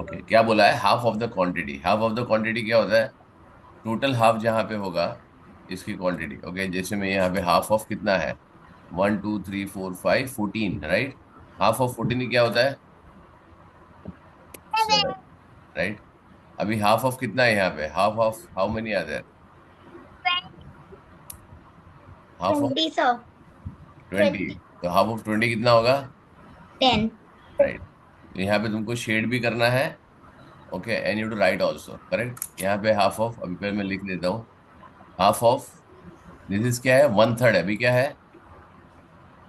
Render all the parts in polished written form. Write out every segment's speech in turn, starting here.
Okay, क्या बोला है? Half of the quantity. Half of the quantity क्या होता है? टोटल हाफ जहाँ पे होगा इसकी क्वांटिटी। ओके, जैसे मैं यहाँ पे हाफ ऑफ कितना है, 1 2 3 4 5 14, राइट? हाफ ऑफ 14 क्या होता है? 7, राइट? अभी हाफ ऑफ कितना है यहाँ पे? Half of how many are there? Half of 20 sir. 20। 20। तो हाफ ऑफ 20 कितना होगा? 10। राइट। यहाँ पे तुमको शेड भी करना है। Okay, and you to write also, correct? यहाँ पे हाफ ऑफ, अभी पहले मैं लिख देता हूँ। हाफ ऑफ दिस इज क्या है? 1/3। अभी क्या है?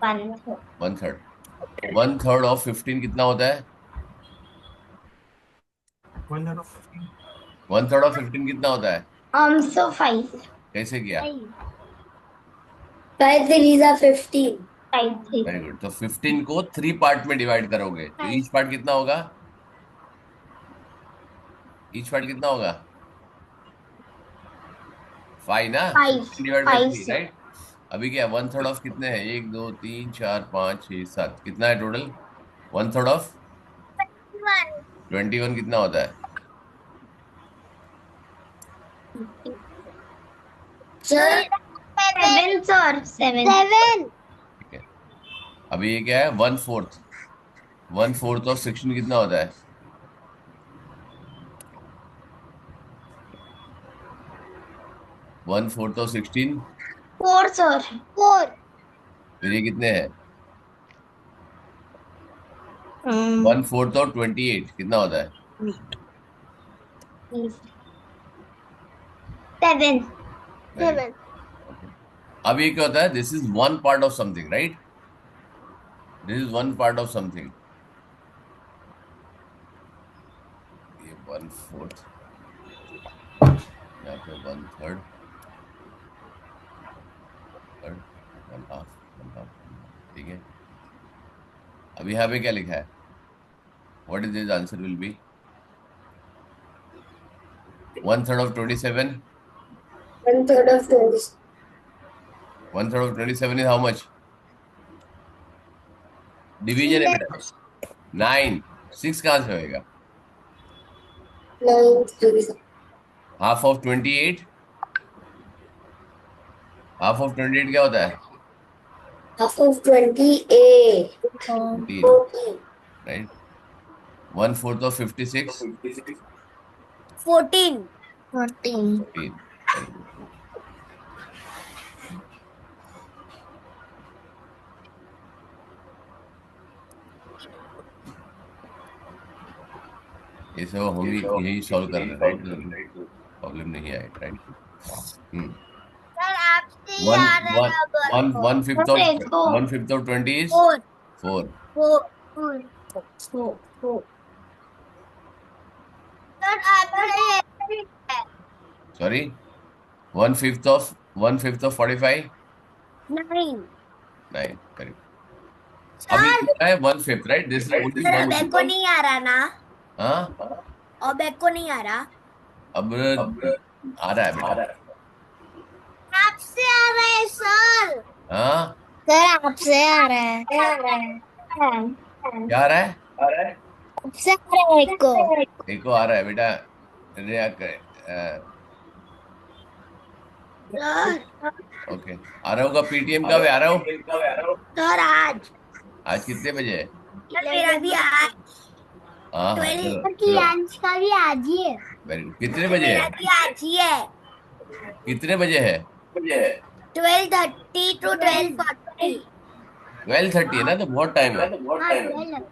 1। 1/3। 1/3 ऑफ 15 कितना होता है? 1/3 ऑफ 15 कितना होता है? सो 5। कैसे किया? 5 3 are 15। 5 3। Very good. तो 15 को 3 पार्ट में डिवाइड करोगे तो ईच पार्ट कितना होगा? ईच पार्ट कितना होगा? 5 ना? 5। 15 डिवाइड बाई 5 3, सर। राइट? अभी क्या 1/3 ऑफ कितने हैं? 1 2 3 4 5 6 7, कितना है टोटल? 1/3 ऑफ 21 कितना होता है? Sir 7 sir. 7। 7। ठीक है। अभी ये क्या है? 1/4। 1/4 ऑफ 16 कितना होता है? 1/4 ऑफ 16। 4 सर। 4। फिर ये कितने हैं? 1/4 ऑफ 28 कितना होता है? 7। Very good. 7। ओके। अब ये क्या होता है? This is one part of something, right? This is one part of something. ये 1/4, यहाँ पे 1/3, थर्ड, 1/2, 1/2, 1/2, ठीक है। अब यहाँ पे क्या लिखा है? What is this answer will be? 1/3 of 27। 1/3 of 20। 1/3 of 27 is how much? Division है बेटा। 9। 6 कहाँ से होएगा? 9 3। Half of 28। हाफ ऑफ 28 क्या होता है? Half of 28। 14, 14। Right? 1/4 of 56। 14। 14। 14, very good. ये सब हम ही यही सॉल्व कर रहे हैं, राइट? प्रॉब्लम नहीं आए, राइट? हम्म। सर आपसे ही वन आ रहा वन है वन अब। वन फिफ्थ सर ऑफ इसको 1/5 ऑफ 20 इज 4। 4। 4। 4। 4। सर आपसे ही है। Sorry, 1/5 of 45। 9। 9, करेक्ट। अभी सर क्या है? 1/5, right? This is only sir one अबे फिफ्थ। को नहीं आ रहा ना। हाँ, अबे को नहीं आ रहा। अब आ रहा है बेटा। आपसे आ रहा है सर। हाँ, सर आपसे आ रहा है। आ रहा है। क्या आ रहा है? आपसे आ रहा है को। देखो आ रहा है बेटा। सर ओके, आ रहा होगा। पीटीएम कब है? आ रहा हो? सर आज। आज कितने बजे है? सर मेरा भी आज। हाँ हाँ, 12 चलो की चलो। अंश का भी आज ही है। Very good. कितने सर बजे मेरा है? भी आज ही है। कितने बजे है? 12:30 to 12:40। 12:30 है ना, तो बहुत टाइम है। हाँ 12।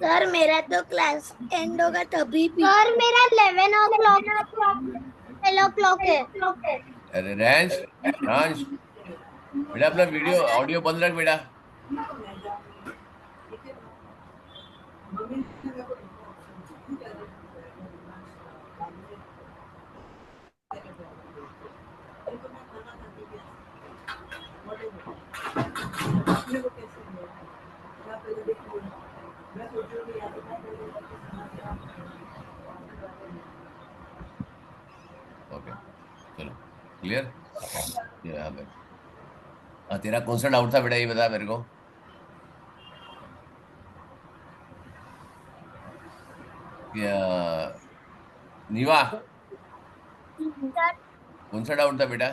सर मेरा तो क्लास एंड होगा तभी भी। सर मेरा 11 o'clock। 12 o'clock है। अरे रैंश, रांश, बेटा अपना वीडियो ऑडियो बंद रख बेटा। ओके, चलो, क्लियर? यहाँ पे तेरा कौन सा डाउट था बेटा, ये बता मेरे को। नीवा, सर कौन सा डाउट था बेटा?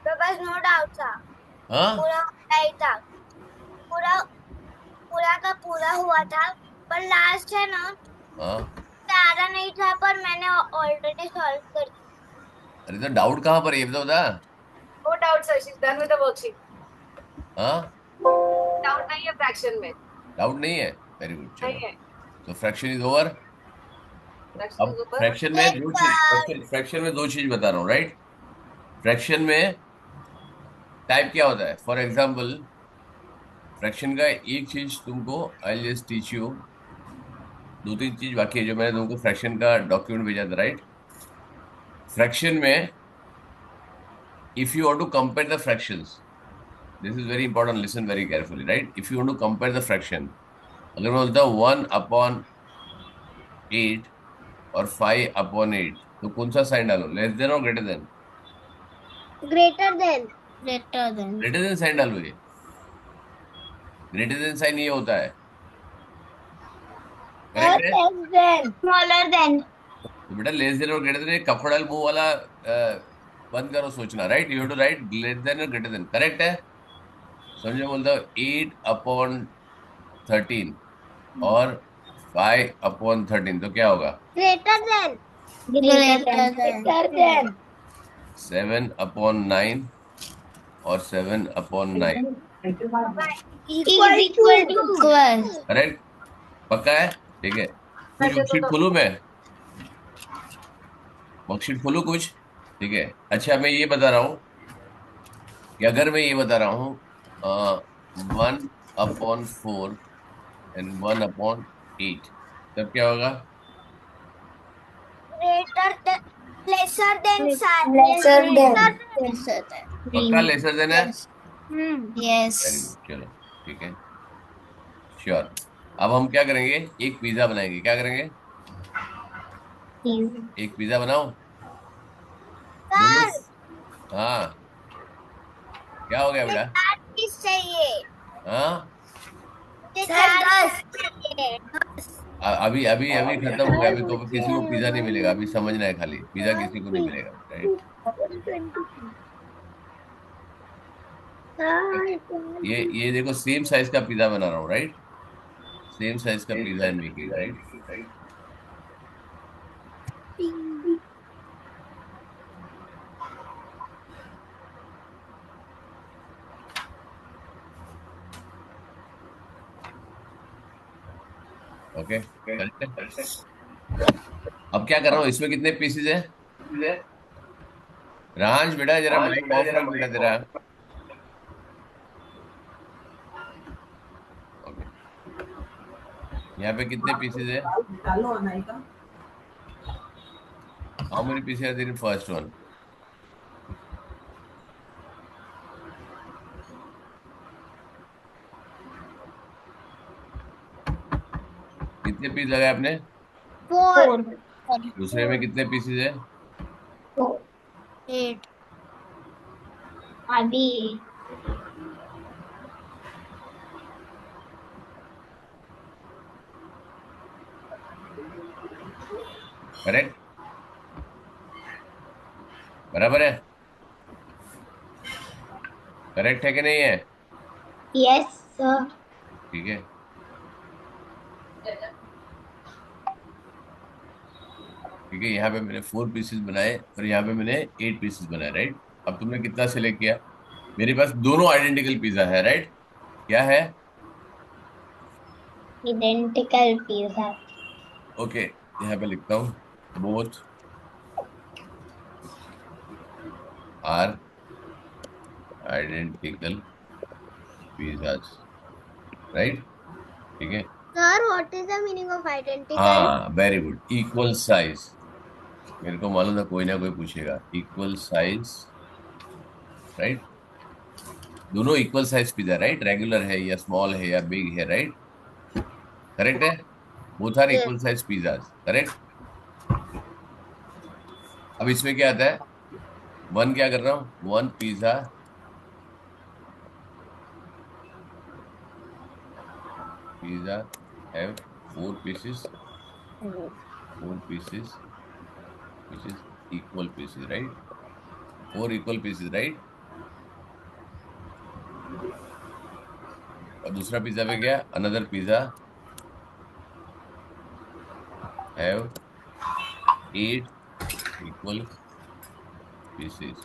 तो बस नो डाउट था, हाँ पूरा सही था, पूरा पूरा का पूरा हुआ था, पर लास्ट है ना हाँ। सारा नहीं था, पर मैंने ऑलरेडी सॉल्व कर दिया। अरे तो डाउट कहाँ पर है ये तो बता। No doubt sir, she is done with the worksheet. हाँ, डाउट नहीं है फ्रैक्शन में। डाउट नहीं है, वेरी गुड, नहीं चलो। है। तो फ्रैक्शन इज ओवर। फ्रैक्शन अब इज ऊपर। फ्रैक्शन में एक दो चीज, बार फ्रैक्शन में दो चीज बता रहा हूँ, राइट? फ्रैक्शन में टाइप क्या होता है? फॉर एग्जाम्पल, फ्रैक्शन का एक चीज तुमको आई जस्ट टीच यू, दो तीन चीज बाकी है जो मैंने तुमको फ्रैक्शन का डॉक्यूमेंट भेजा था, राइट? फ्रैक्शन में if you want to compare the fractions, this is very important, listen very carefully, right? If you want to compare the fraction, अगर मैं बोलता हूँ 1/8 और 5/8, तो कौन सा साइन डालो, लेस देन और greater than? Greater than, greater than, greater than sign डालो। ये ग्रेटर देन साइन ये होता है, और करेक्ट है? Less than, smaller than. तो बेटा लेस देन और ग्रेटर देन कपड़ल मुंह वाला बंद करो सोचना, right? You have to write less than और ग्रेटर देन, करेक्ट है? समझो, बोलता हूँ 8/13 और 5/13, तो क्या होगा? Greater than, greater than, greater then, 7/9 और 7/9, इक्वल टू, इक्वल। करेक्ट? पक्का है? ठीक है, कुछ वैसे वर्कशीट तो खोलूं मैं? वर्कशीट खोलूं कुछ? ठीक है, अच्छा मैं ये बता रहा हूँ कि अगर मैं ये बता रहा हूँ 1/4 एंड 1/8, तब क्या होगा? Greater than, lesser than, lesser than, lesser पक्का देन, लेसर देन है? यस। वेरी गुड, चलो, ठीक है, श्योर। अब हम क्या करेंगे, एक पिज्जा बनाएंगे, क्या करेंगे? एक पिज्जा बनाओ दोनों। सर हाँ, क्या हो गया मुझे बेटा? 4 पीस चाहिए, हाँ, मुझे सर 10 चाहिए। अभी अभी अभी खत्म हो गया, अभी तो किसी को पिज्जा नहीं मिलेगा, अभी समझना है, खाली पिज्जा किसी को नहीं मिलेगा, राइट? ये देखो, सेम साइज का पिज्जा बना रहा हूँ, राइट? सेम साइज का पिज्जा है मेकिंग, राइट? ओके, करेक्ट है। अब क्या कर रहा हूँ, इसमें कितने पीसेज है? रांझ बेटा जरा माइक ऑफ रख बेटा तेरा। ओके, यहाँ पे कितने पीसेज है? How many pieces are there in first one? कितने पीस लगाए आपने? 4, दूसरे में कितने पीसेज है? 8 अभी। करेक्ट, बराबर है? करेक्ट है कि नहीं है? Yes sir. ठीक है, ठीक है, यहाँ पे मैंने 4 पीसेस बनाए और यहाँ पे मैंने 8 पीसेस बनाए, राइट? अब तुमने कितना सिलेक्ट किया? मेरे पास दोनों आइडेंटिकल पिज्जा है, राइट? क्या है? इडेंटिकल पिज्जा। ओके, यहाँ पे लिखता हूँ, both are identical pizzas, right? ठीक है, sir what is the meaning of identical? हाँ, वेरी गुड, इक्वल साइज। मेरे को मालूम था कोई ना कोई पूछेगा, इक्वल साइज, राइट? दोनों equal size pizza, right? Regular है या स्मॉल है या बिग है, राइट? करेक्ट है? Both are yes. Equal size pizzas, correct? अब इसमें क्या आता है, वन क्या कर रहा हूँ, one pizza, pizza have 4 pieces, 4 pieces which is equal pieces, right? 4 equal pieces, right? और दूसरा पिज्जा पे क्या? Another pizza have 8 equal pieces.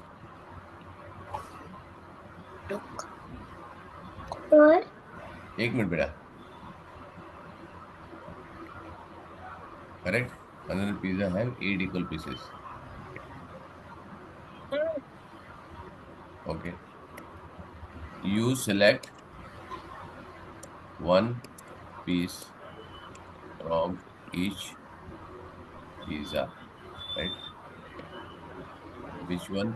और 1 मिनट बेटा. Correct? Another pizza have 8 equal pieces. Okay. You select one piece from each pizza, right? Which one?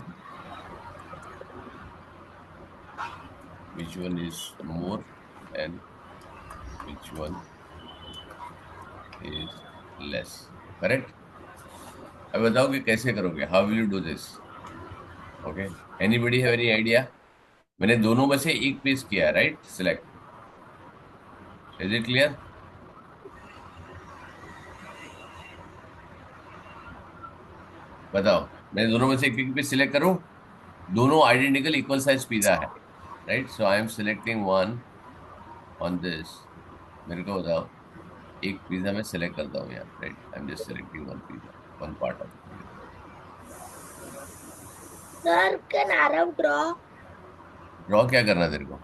Which one is more and which one is less? Correct? अब बताओ कि कैसे करोगे? How will you do this? Okay. Anybody have any idea? मैंने दोनों में से एक पीस किया, right? Select. Is it clear? बताओ. मैं दोनों में से एक पीस सिलेक्ट करूं? दोनों आइडेंटिकल इक्वल साइज पिज्जा है, right? So I am selecting one on this. मेरे को बताओ, एक पिज्जा में सिलेक्ट करता हूँ यहाँ, right? I am just selecting one pizza, one part of pizza. Sir can Aarav draw draw क्या करना है तेरे को?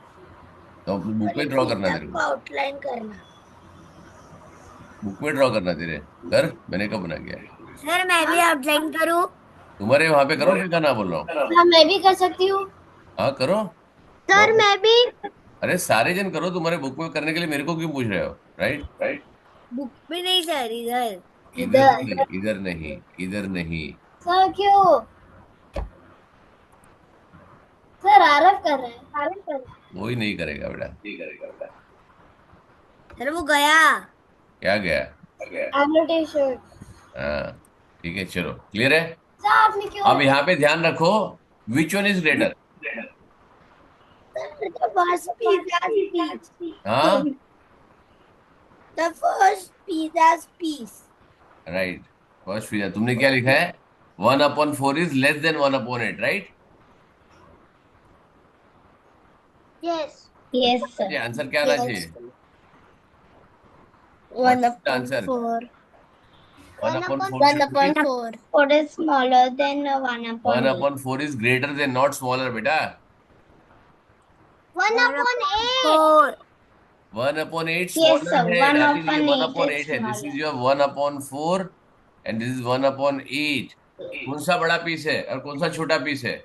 तो बुक में ड्रॉ करना है तेरे को? आउटलाइन करना. बुक में ड्रॉ करना है तेरे? कर, मैंने कब बना गया? सर मैं भी आउटलाइन करूं? तुम्हारे वहां पे करो, क्या ना बोल रहा हूँ? हाँ मैं भी कर सकती हूँ. हाँ करो. सर मैं भी. अरे सारे जन करो. तुम्हारे बुक में करने के लिए मेरे को क्यों पूछ रहे हो? Right right. बुक पे नहीं सर, इधर. इधर नहीं, इधर नहीं, इधर नहीं. सर क्यों? सर आरव कर रहे हैं. आरव कर रहे हैं. वो ही नहीं करेगा बेटा, नहीं करेगा बेटा. सर वो गया. क्या गया? आपने टी शर्ट. हाँ ठीक है, चलो क्लियर है. सर आपने क्यों? अब यहाँ पे ध्यान रखो, which one is greater? The first pizza's piece. हाँ The first pizza's piece. Right. First pizza तुमने क्या लिखा है? 1/4 is less than 1/8, right? Yes. Yes, sir. Answer क्या आना चाहिए? One answer upon four. 1/4. 4 is smaller than 1/8. 1/4 is greater than, not smaller बेटा. 1/8. 1/8 Yes, smaller sir. है. 1/8 1/8 है. is this is smaller. Your 1/4 and this is 1/8. कौन सा बड़ा piece है और कौन सा छोटा पीस है?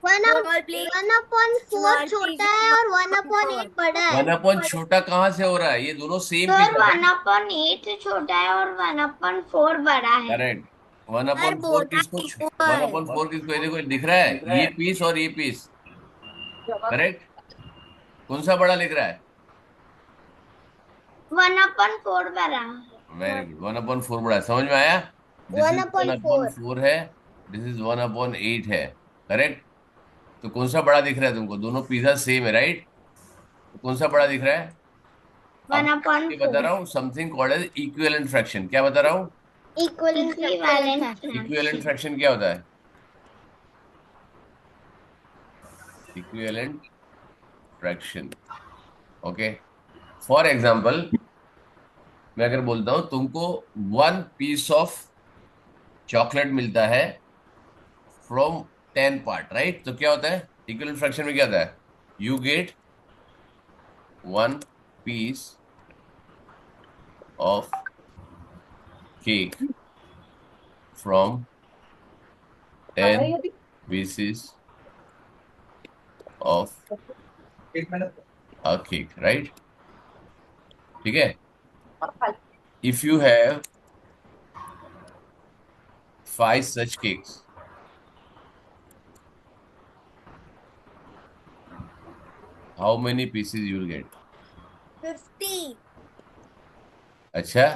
1/4 छोटा है और 1/8 बड़ा है. 1/8 छोटा कहाँ से हो रहा है? ये दोनों सेम सर पीस है. 1/8 छोटा है और 1/4 बड़ा है. करेक्ट. 1/4 किसको? 1/4 किसको? ये देखो, दिख रहा है ये पीस और ये पीस. करेक्ट. कौन सा बड़ा लिख रहा है? 1/4 बड़ा है. Very good. 1/4 बड़ा है. समझ में आया? This is 1/4. 1/4 है, दिस इज 1/8 है. करेक्ट. तो कौन सा बड़ा दिख रहा है तुमको? दोनों पिज्जा सेम है, राइट? तो कौन सा बड़ा दिख रहा है? अब ये बता 1/4. रहा हूँ something called as equivalent fraction. क्या बता रहा हूँ? इक्विवेलेंट फ्रैक्शन क्या होता है? Equivalent fraction. Okay. For example, मैं अगर बोलता हूं तुमको 1 पीस ऑफ चॉकलेट मिलता है फ्रॉम 10 पार्ट, राइट? तो क्या होता है इक्विवेलेंट फ्रैक्शन में? क्या होता है? You get 1 piece of cake from 10 pieces of a cake, right? ठीक है. If you have 5 such cakes, how many pieces you will get? 50. अच्छा,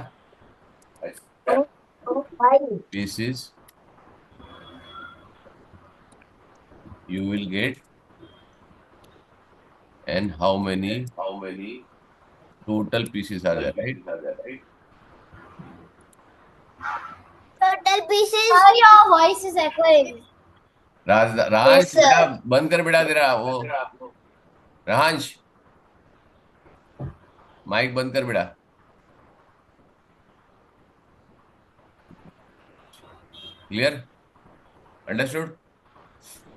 pieces you will get, and how many total pieces are there, right? 12 pieces. Sir, your voice is echoing. Raj Yes, sir. बेटा बंद कर बेटा तेरा वो रांश mic बंद कर बेटा। क्लियर? अंडरस्टूड?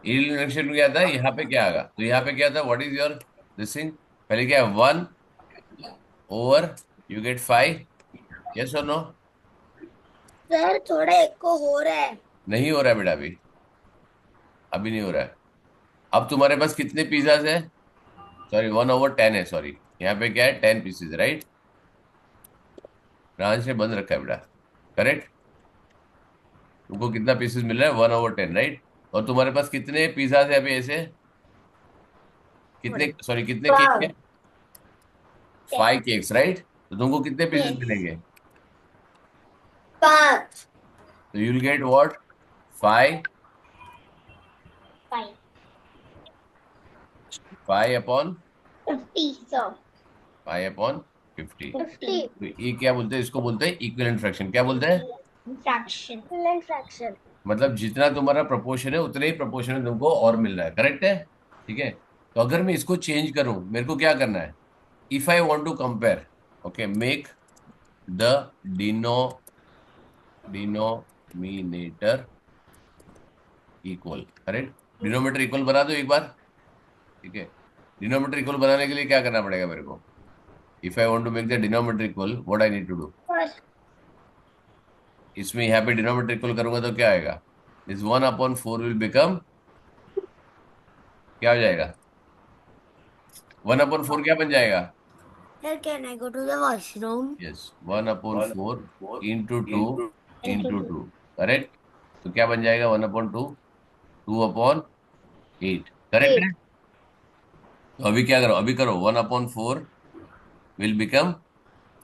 इनरेक्शन क्या था? यहाँ पे क्या आएगा? तो यहाँ पे क्या था? What is your this thing? पहले क्या है? 1 ओवर यू गेट 5। यस और नो? सर थोड़ा एको हो रहा है। नहीं हो रहा है बेटा, अभी अभी नहीं हो रहा है। अब तुम्हारे पास कितने पिज्जाज है? सॉरी 1/10 है। सॉरी यहाँ पे क्या है? 10 पीसेज, राइट? रांच से बंद रखा है बेटा, करेक्ट? तुमको कितना पीसेस मिल रहा है? 1/10, राइट? और तुम्हारे पास कितने पिज्जाज है अभी ऐसे? कितने, सॉरी कितने केक है? 5 केक्स, राइट? तो तुमको कितने पीसेस Yes. मिलेंगे? 5. तो you will get what? 5 5. 5/50, 50, sir. 5/50। 50. तो ये क्या बोलते हैं? इसको बोलते हैं इक्विवेलेंट फ्रैक्शन। क्या बोलते हैं? Fraction. Equivalent fraction. मतलब जितना तुम्हारा प्रोपोर्शन है उतने ही प्रोपोर्शन में तुमको और मिल रहा है, करेक्ट है? ठीक है। तो अगर मैं इसको चेंज करूं, मेरे को क्या करना है? If I want to compare, okay, make the denominator equal, correct? Denominator equal बना दो एक बार, ठीक है। डिनोमिनेटर इक्वल बनाने के लिए क्या करना पड़ेगा मेरे को? If I want to make the denominator equal, what I need to do? First. इसमें यहाँ पे डिनोमिनेटर इक्वल करूंगा तो क्या आएगा? दिस 1/4 विल बिकम, क्या हो जाएगा? 1/4 क्या बन जाएगा? Sir, can I go to the washroom? Yes, 1/4 × 2 × 2, correct? तो क्या बन जाएगा? 1/2, 2/8, करेक्ट है? तो अभी क्या करो? अभी करो 1/4 विल बिकम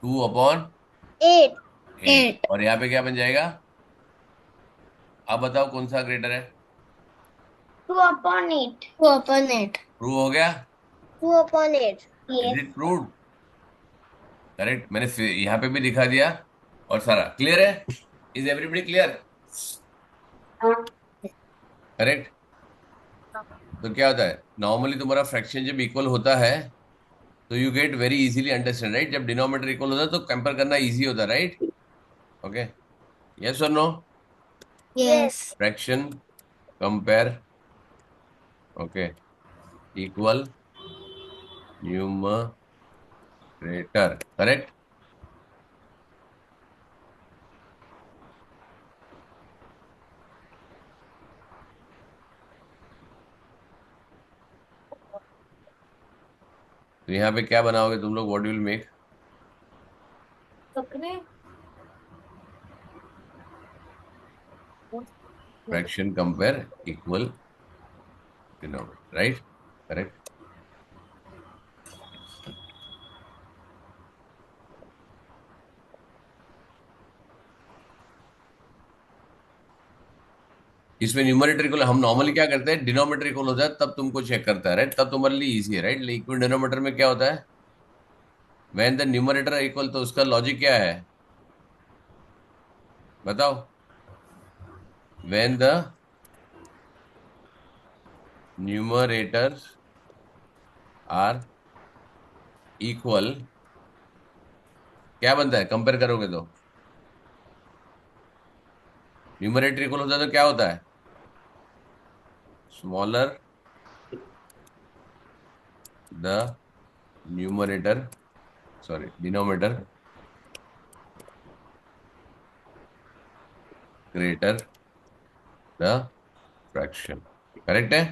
2/8, 8. और यहाँ पे क्या बन जाएगा? अब बताओ कौन सा ग्रेटर है? 2/8. 2/8. प्रूव हो गया? 2/8. Is Yes. It proved? Correct, मैंने यहाँ पे भी दिखा दिया। और सारा क्लियर है? Is everybody clear? करेक्ट। तो क्या होता है? नॉर्मली तुम्हारा फ्रैक्शन जब इक्वल होता है तो you get very easily understand, right? जब डिनोमिनेटर इक्वल होता है तो कंपेयर करना इजी होता है, राइट? ओके, यस और no? Yes. Fraction compare, okay, equal numerator, correct? तो यहाँ पे क्या बनाओगे तुम लोग? What will make? Fraction compare equal denominator, right? Correct. इसमें न्यूमरेटर इक्वल हम नॉर्मली क्या करते हैं? डिनोमिनेटर इक्वल होता है तब तुमको चेक करता है, राइट? तब तुम्हारे लिए इजी है, राइट? इक्वल डिनोमिनेटर में क्या होता है? व्हेन द न्यूमरेटर इक्वल, तो उसका लॉजिक क्या है बताओ? When the numerator are equal, क्या बनता है कंपेयर करोगे तो? न्यूमरेटर इक्वल होता है तो क्या होता है? Smaller the numerator, sorry denominator, greater the fraction, correct है?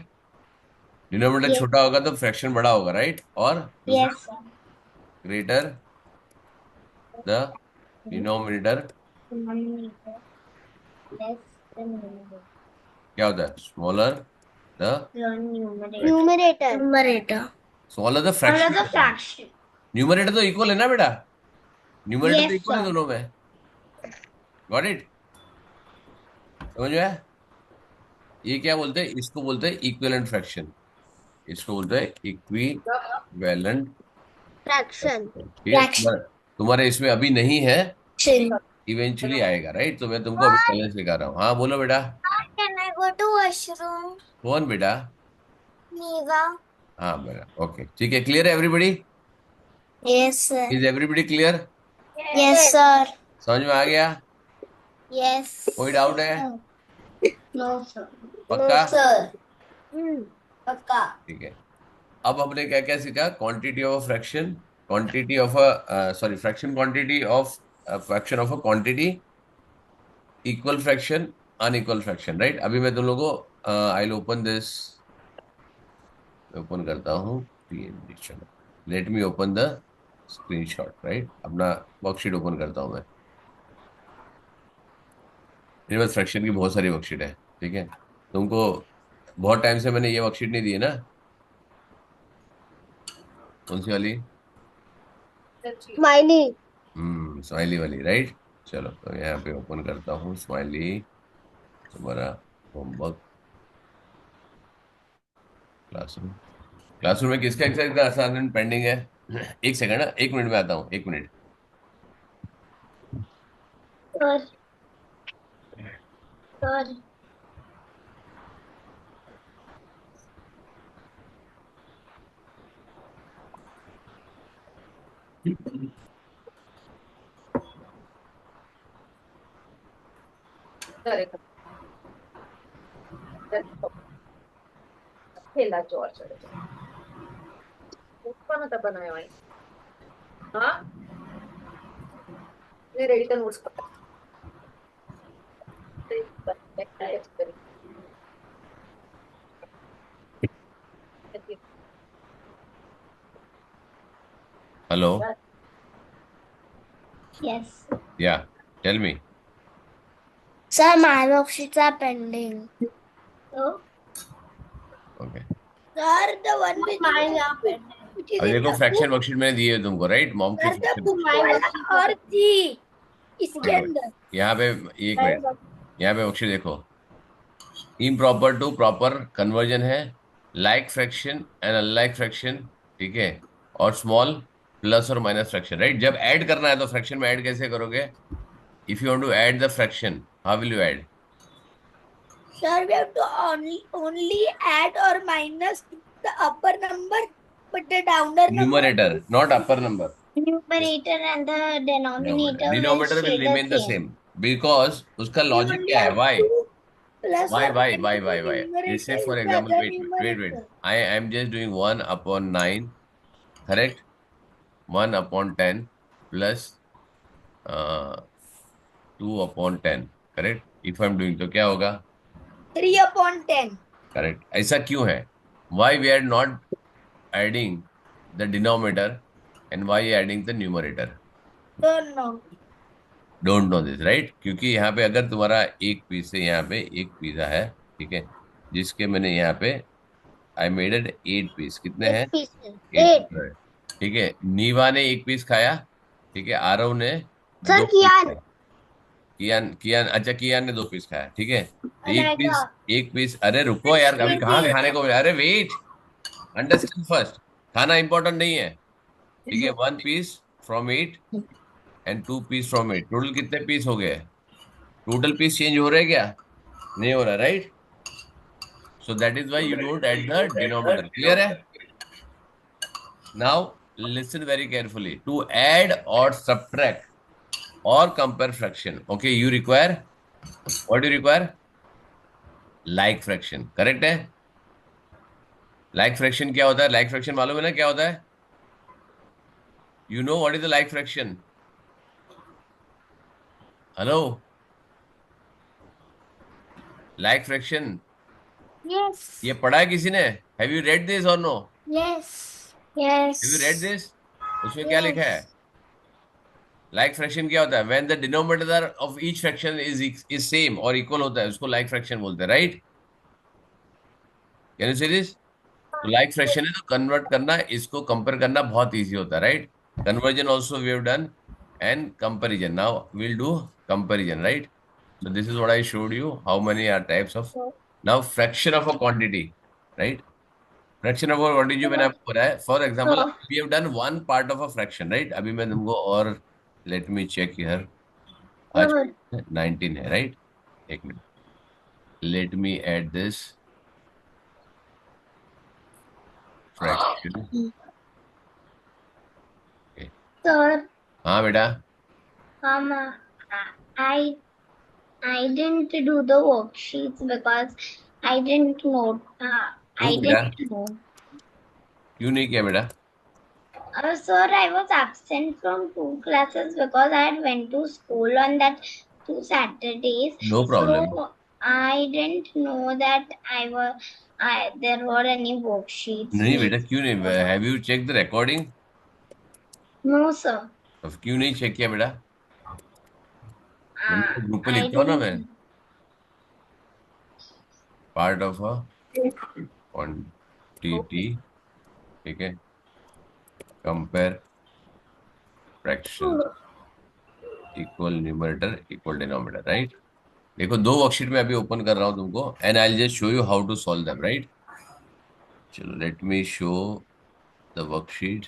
Denominator Yes. छोटा होगा तो फ्रैक्शन बड़ा होगा, राइट? और Yes. Greater the denominator Denominator. Less than numerator. क्या होता है? Smaller the, Numerator. Numerator. Numerator. Smaller the Or fraction. the fraction. Numerator तो इक्वल है ना बेटा? न्यूमरेटर तो Yes, इक्वल है sir. दोनों में। Got it? समझ में आया? ये क्या बोलते हैं? इसको बोलते हैं इक्विवेलेंट फ्रैक्शन। इसको बोलते हैं इक्विवेलेंट Fraction. फ्रैक्शन। तुम्हारे इसमें अभी नहीं है, Fraction. इवेंचुअली आएगा, राइट? तो मैं तुमको अभी चैलेंज सिखा रहा हूँ। हाँ बोलो बेटा। Can I go to washroom? कौन बेटा? Niva. हाँ बेटा, ओके ठीक है। क्लियर है everybody? Yes, sir. Is everybody clear? Yes, sir. समझ में आ गया? Yes. कोई डाउट है? No, sir. No, पक्का? sir. पक्का. ठीक है। अब हमने क्या क्या सीखा? Quantity of fraction, quantity of a sorry fraction quantity of fraction of a quantity, equal fraction, unequal fraction, right? अभी मैं तुम लोगों को आई विल ओपन दिस, ओपन करता हूँ PNG. Late me open the screenshot, right? अपना वर्कशीट ओपन करता हूँ मैं। मेरे पास फ्रैक्शन की बहुत सारी वर्कशीट है, ठीक है? तुमको बहुत टाइम से मैंने ये वर्कशीट नहीं दी है ना। कौन सी वाली? स्माइली. स्माइली वाली, राइट? चलो तो यहाँ पे ओपन करता हूँ स्माइली, तुम्हारा होमवर्क क्लासरूम। क्लासरूम में किसका एक्सरसाइज का असाइनमेंट पेंडिंग है? एक सेकंड ना, 1 मिनट में आता हूँ, 1 मिनट। सर. सर. करेक्ट. खेला जोर चढ़ पण होता बनाया है. हाँ ये रेडी का नोट्स पता hello. Yes. Yeah, tell me. Sir, my worksheets are pending. So? Okay. Sir, the one which mine are pending. Which is अब in देखो the फ्रैक्शन book. वर्कशीट मैंने दी है तुमको, राइट? मॉम की Sir, the फ्रैक्शन। book वाला और थी इसके अंदर. यहाँ पे, एक मिनट, यहाँ पे वर्कशीट देखो। इम्प्रॉपर टू प्रॉपर कन्वर्जन है, like fraction and unlike fraction, ठीक है? और स्मॉल प्लस और माइनस फ्रैक्शन, राइट? जब ऐड करना है तो फ्रैक्शन में ऐड कैसे करोगे? If you want to add the fraction, how will you add? Sir, we have to only add or minus the upper number, but the downer number. Numerator, not upper number. Numerator and the denominator will Denominator will stay the remain the same. same because उसका We logic only क्या है? have Why? to plus Why, or why, why, minus why, the why? Let's say numerator for with the example, other wait. numerator. I am just doing 1/9, correct? 1/10 plus 2/10, correct? If I'm doing तो क्या होगा? 3/10. Correct. ऐसा क्यों है? Why we are not adding the denominator and why adding the numerator? Don't know. Don't know this, right? क्योंकि यहाँ पे अगर तुम्हारा एक पीस है, यहाँ पे एक पिज्जा है, ठीक है? जिसके मैंने यहाँ पे आई मेड इट 8 पीस। कितने 8 हैं? pieces. 8 8. पीस है, ठीक है? नीवा ने एक पीस खाया, ठीक है? आरव ने Sir, 2 पीस Kian. खाया। कियान कियान अच्छा, कियान ने 2 पीस खाया, ठीक है? एक पीस, Aneka. एक पीस। अरे रुको यार, अभी कहाँ खाने को मिला? अरे वेट, अंडरस्टैंड फर्स्ट। खाना इंपॉर्टेंट नहीं है, ठीक है? 1 piece from 8 and 2 piece from 8, total कितने पीस हो गए? टोटल पीस चेंज हो रहे हैं क्या? नहीं हो रहा, right? So that is why you don't add the denominator. Clear है? Now listen very carefully. To add और सब्ट्रैक्ट और compare fraction, okay, you require, what you require? Like fraction, correct है? लाइक फ्रैक्शन क्या होता है? Like fraction मालूम है ना क्या होता है? You know what is the like fraction? Hello, like fraction Yes. ये पढ़ा है किसी ने? हैव यू रेड दिस और no? Yes. Yes. Have you read this? उसमें क्या लिखा है? Yes. लाइक फ्रैक्शन क्या होता है? When the denominator of each fraction is same और इक्वल होता है, उसको लाइक फ्रैक्शन बोलते हैं, right? Can you see this? तो लाइक फ्रैक्शन है तो कन्वर्ट करना, इसको कंपेयर करना बहुत इजी होता है, right? Conversion also we have done and comparison. Now we'll do comparison, right? So this is what I showed you, how many are types of, now fraction of a quantity, right? Fraction of quantity जो मैंने आपको बताया, for example we have done one part of a fraction, right? अभी मैं तुमको और, let me check here, आज 19 है, राइट? एक minute, let me add this fraction. Sir हाँ बेटा। हम I I didn't do the worksheets because I didn't know. क्यों I बेटा? didn't know. क्यों नहीं किया बेटा? Sir, I was absent from 2 classes because I had went to school on that 2 Saturdays. No problem. So I didn't know that there were any worksheets नहीं बेटा, needs. क्यों नहीं? Have you check the recording? No, sir. अब क्यों नहीं check किया बेटा? मैंने तो ग्रुप पे I लिखता हूँ ना didn't. मैं, पार्ट ऑफ अ क्वांटिटी, ठीक है, compare fraction equal numerator equal denominator, right? देखो, दो वर्कशीट में अभी ओपन कर रहा हूँ तुमको, and I just show you how to solve them, right? चलो, let me show the worksheet.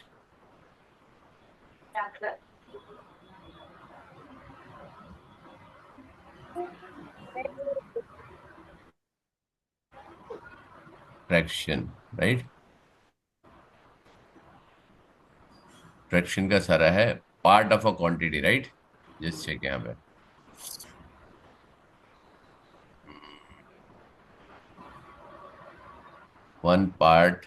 Fraction, right? Fraction का सारा है part of a quantity, right? Just check यहाँ पे। One part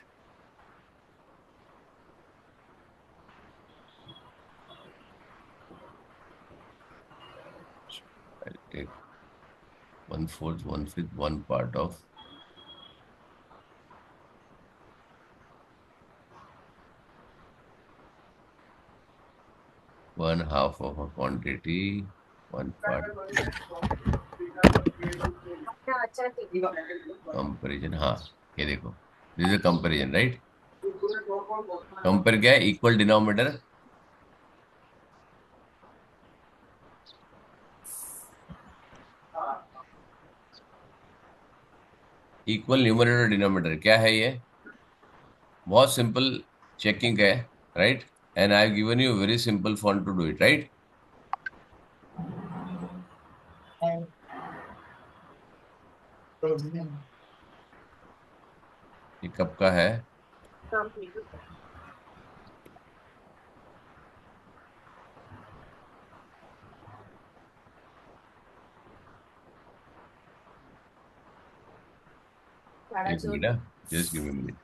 take 1/4, 1/5, one part of one half of a quantity, one part अच्छा ठीक है। Comparison. हाँ, ये देखो, this is comparison, right? Compare क्या है? Equal denominator equal numerator denominator, क्या है ये? बहुत सिंपल चेकिंग है, right? And I have given you very simple form to do it, right? ये कब का है? एक minute, just give me minute.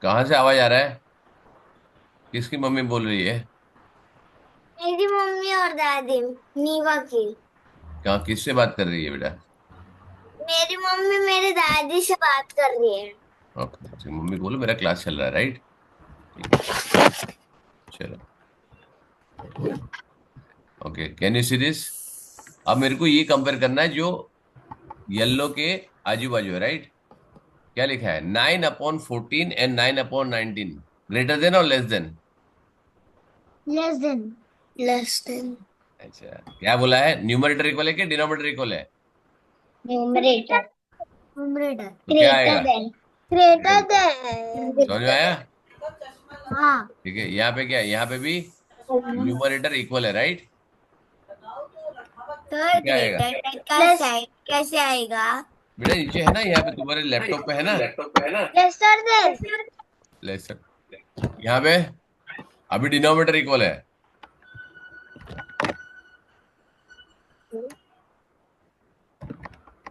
कहाँ से आवाज आ रहा है? किसकी मम्मी बोल रही है? मेरी मम्मी और दादी, नीवा की। कहाँ, किससे बात कर रही है बेटा? मेरी मम्मी मेरी दादी से बात कर रही है। ओके, मम्मी को बोलो मेरा क्लास चल रहा है, राइट? ठीक है, चलो। Okay, can you see this? अब मेरे को ये कंपेयर करना है जो येलो के आजू बाजू है, राइट? क्या लिखा है? 9/14 एंड 9/19, ग्रेटर देन और less than? Less than. Less than. अच्छा, क्या बोला है? न्यूमरेटर इक्वल है कि डिनोमिनेटर इक्वल है? न्यूमरेटर। न्यूमरेटर। तो क्या ग्रेटर आएगा? देन। Greater then. समझ में आया? हाँ। ठीक है, यहाँ पे क्या है? यहाँ पे भी न्यूमरेटर इक्वल है, राइट? तो क्या आएगा ग्रेटर का साइन कैसे आएगा? बेटा? नीचे है ना, यहाँ पे तुम्हारे लैपटॉप पे है ना? Lesser than. लेस, यहाँ पे अभी डिनोमिनेटर इक्वल है।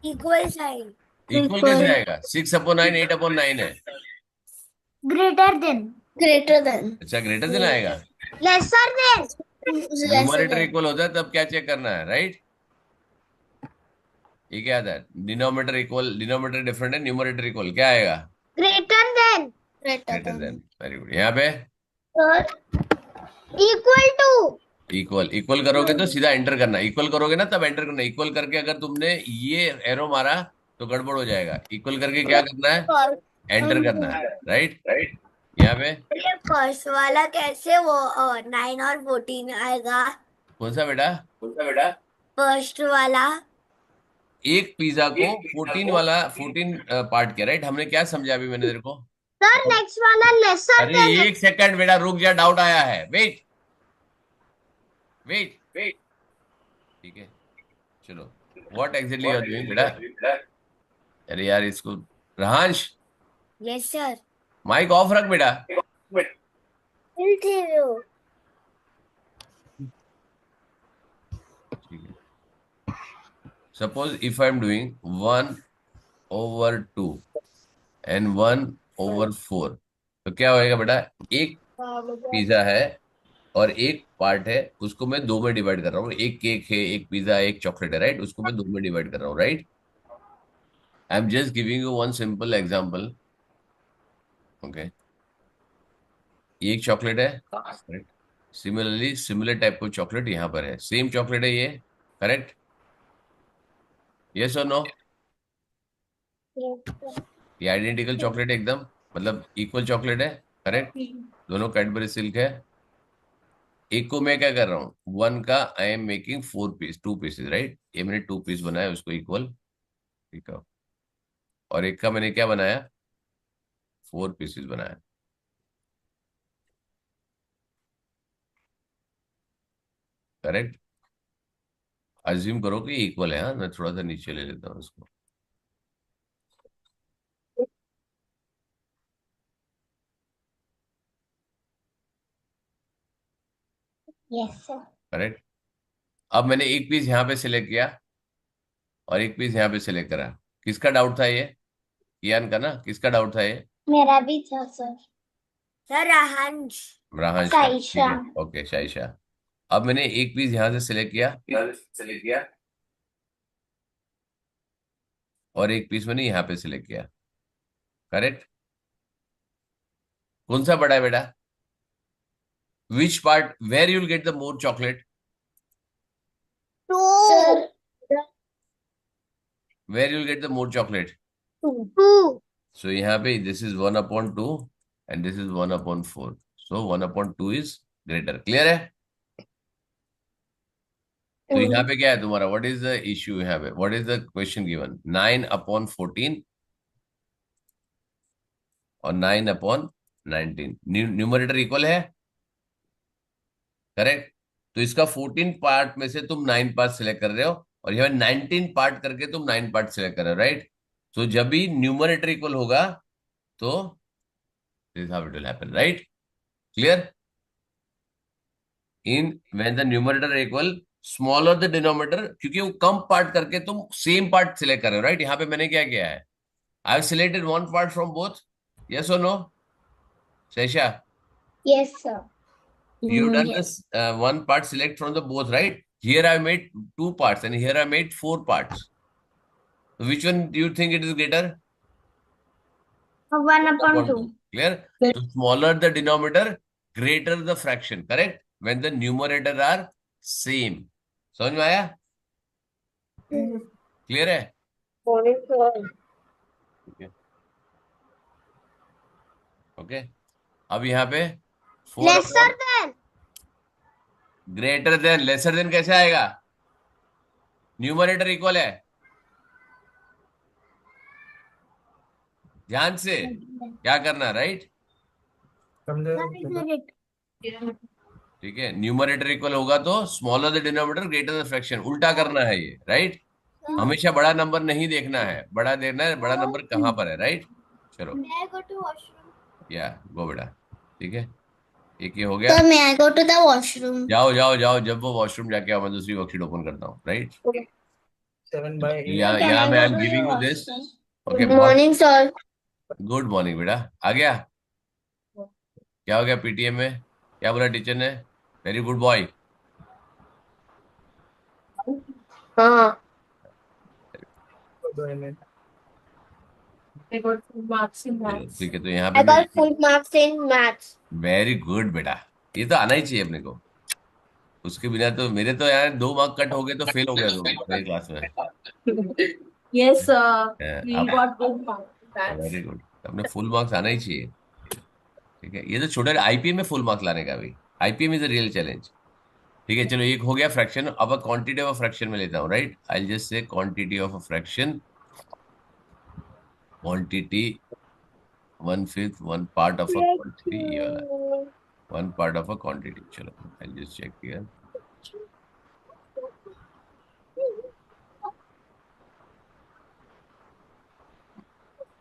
Equal sign. इक्वल कैसे आएगा? 6/9 8/9 है। Greater than. Greater than. अच्छा, ग्रेटर देन आएगा। Lesser than. Lesser numerator than. Equal होता है तब क्या चेक करना है, राइट? ये क्या आता है? डिनोमिनेटर इक्वल, डिनोमिनेटर डिफरेंट है, न्यूमरेटर इक्वल, क्या आएगा? Greater than. Greater greater than. Than, very good. यहाँ पे इक्वल टू। इक्वल, इक्वल करोगे तो सीधा एंटर करना, इक्वल करोगे ना तब एंटर करना। इक्वल करके अगर तुमने ये एरो मारा तो गड़बड़ हो जाएगा। इक्वल करके क्या करना है? एंटर करना है, राइट? यहाँ पे फर्स्ट वाला कैसे वो 9 और 14 आएगा? कौन सा बेटा? फर्स्ट वाला। एक पिज्जा को 14 वाला 14 पार्ट किया, राइट? हमने क्या समझा अभी मैंने तेरे को? सर नेक्स्ट वाला लेसर अरे देन। एक सेकंड बेटा, रुक जा, डाउट आया है, वेट वेट वेट। ठीक है, चलो, what exactly you are doing बेटा? अरे यार इसको, Rahansh, yes sir. Mike off रख बेटा। ठीक है, suppose if I am doing 1/2 and 1/4, तो क्या होएगा बेटा? एक पिज्जा है और एक पार्ट है, उसको मैं दो में डिवाइड कर रहा हूँ। एक केक है, एक पिज्जा, एक चॉकलेट है, राइट? उसको मैं दो में डिवाइड कर रहा हूँ, right? I am just giving you one simple example. Okay, एक चॉकलेट है, correct? Similarly similar type of chocolate यहाँ पर है, सेम चॉकलेट है ये, करेक्ट? यस और नो? ये आइडेंटिकल चॉकलेट है एकदम, मतलब इक्वल चॉकलेट है, करेक्ट? दोनों कैडबरी सिल्क है। एक को मैं क्या कर रहा हूँ, वन का I am making 4 piece, 2 pieces, right? ये मैंने 2 पीस बनाया उसको इक्वल, ठीक है? और एक का मैंने क्या बनाया, 4 पीसेज बनाया, करेक्ट? अज्यूम करो कि इक्वल है। हाँ, मैं थोड़ा सा नीचे ले लेता हूँ उसको। Yes sir. करेक्ट? अब मैंने एक पीस यहाँ पे सिलेक्ट किया और एक पीस यहाँ पे सिलेक्ट करा। किसका डाउट था ये? कियान का ना? किसका डाउट था ये? मेरा भी था सर। सर राहंश। राहांश का, ठीक साइशा। है, ओके, शाइशा। अब मैंने एक पीस यहाँ से सिलेक्ट किया, सिलेक्ट किया, और एक पीस मैंने यहाँ पे सिलेक्ट किया, करेक्ट? कौन सा बड़ा है बेटा? Which part, where you'll get the more chocolate? Two. Sir where you'll get the more chocolate? Two. So यहाँ पे this is 1/2 and this is 1/4, so 1/2 is greater. Clear है? तो यहाँ पे क्या है तुम्हारा, व्हाट इज द इश्यू यहाँ पे, what is the question given? 9/14 और 9/19, न्यूमरेटर इक्वल है, करेक्ट? तो इसका 14 पार्ट में से तुम 9 पार्ट सिलेक्ट कर रहे हो, और यहाँ 19 पार्ट करके तुम 9 पार्ट सिलेक्ट कर रहे हो, राइट? तो जब भी न्यूमरेटर इक्वल होगा तो this how it will happen, right? Clear? In when the numerator equal, smaller the denominator, क्योंकि वो कम पार्ट करके तुम सेम पार्ट सिलेक्ट कर रहे हो, राइट? यहाँ पे मैंने क्या किया है, I have selected one part from both. Yes और no, Shesha? Yes sir. You done Yes. this one part select from the both, right? Here I made 2 parts and here I made 4 parts. So which one do you think it is greater? 1/2. Clear? So smaller the denominator, greater the fraction, correct? When the numerator are same. समझ में आया? Clear है? Okay, अब यहाँ पे 4 lesser upon, than. Greater than, lesser than कैसे आएगा? Numerator equal है, ध्यान से क्या करना, राइट? ठीक है, न्यूमरेटर इक्वल होगा तो smaller the denominator greater the fraction, उल्टा करना है ये, राइट? हमेशा बड़ा नंबर नहीं देखना है, बड़ा देखना है बड़ा नंबर कहाँ पर है, राइट? चलो, या गो बेटा, ठीक है, एक ये हो गया। Sir may I go to the washroom? जाओ जाओ जाओ, जब वो वॉशरूम जाके आओ मैं दूसरी वर्कशीट ओपन करता हूँ, राइट? 7/8. यहाँ Can यहाँ I मैं I go am to the giving you this. washroom? Okay, Good morning, sir. Good morning बेटा, आ गया? क्या हो गया पीटीएम में, क्या बोला टीचर ने? Very good boy. हाँ। I got full marks in maths. ठीक है, तो यहाँ पे I मैं, got full marks in maths. Very good बेटा, ये तो आना ही चाहिए अपने को, उसके बिना तो, मेरे तो यार 2 मार्क कट हो गए तो फेल हो गया तुम मेरी क्लास में। Yes, we आप, got good marks in maths. Very good, अपने फुल मार्क्स आना ही चाहिए। ठीक है, ये तो छोटा आईपीएम में फुल मार्क्स लाने का भी, IPM is a real challenge. ठीक है, चलो, एक हो गया फ्रैक्शन, अब क्वांटिटी ऑफ अ फ्रैक्शन में लेता हूँ, right? I just say quantity of a fraction, quantity 1/5 1 part of a quantity, ये वाला 1 part of a quantity. चलो I'll just check here.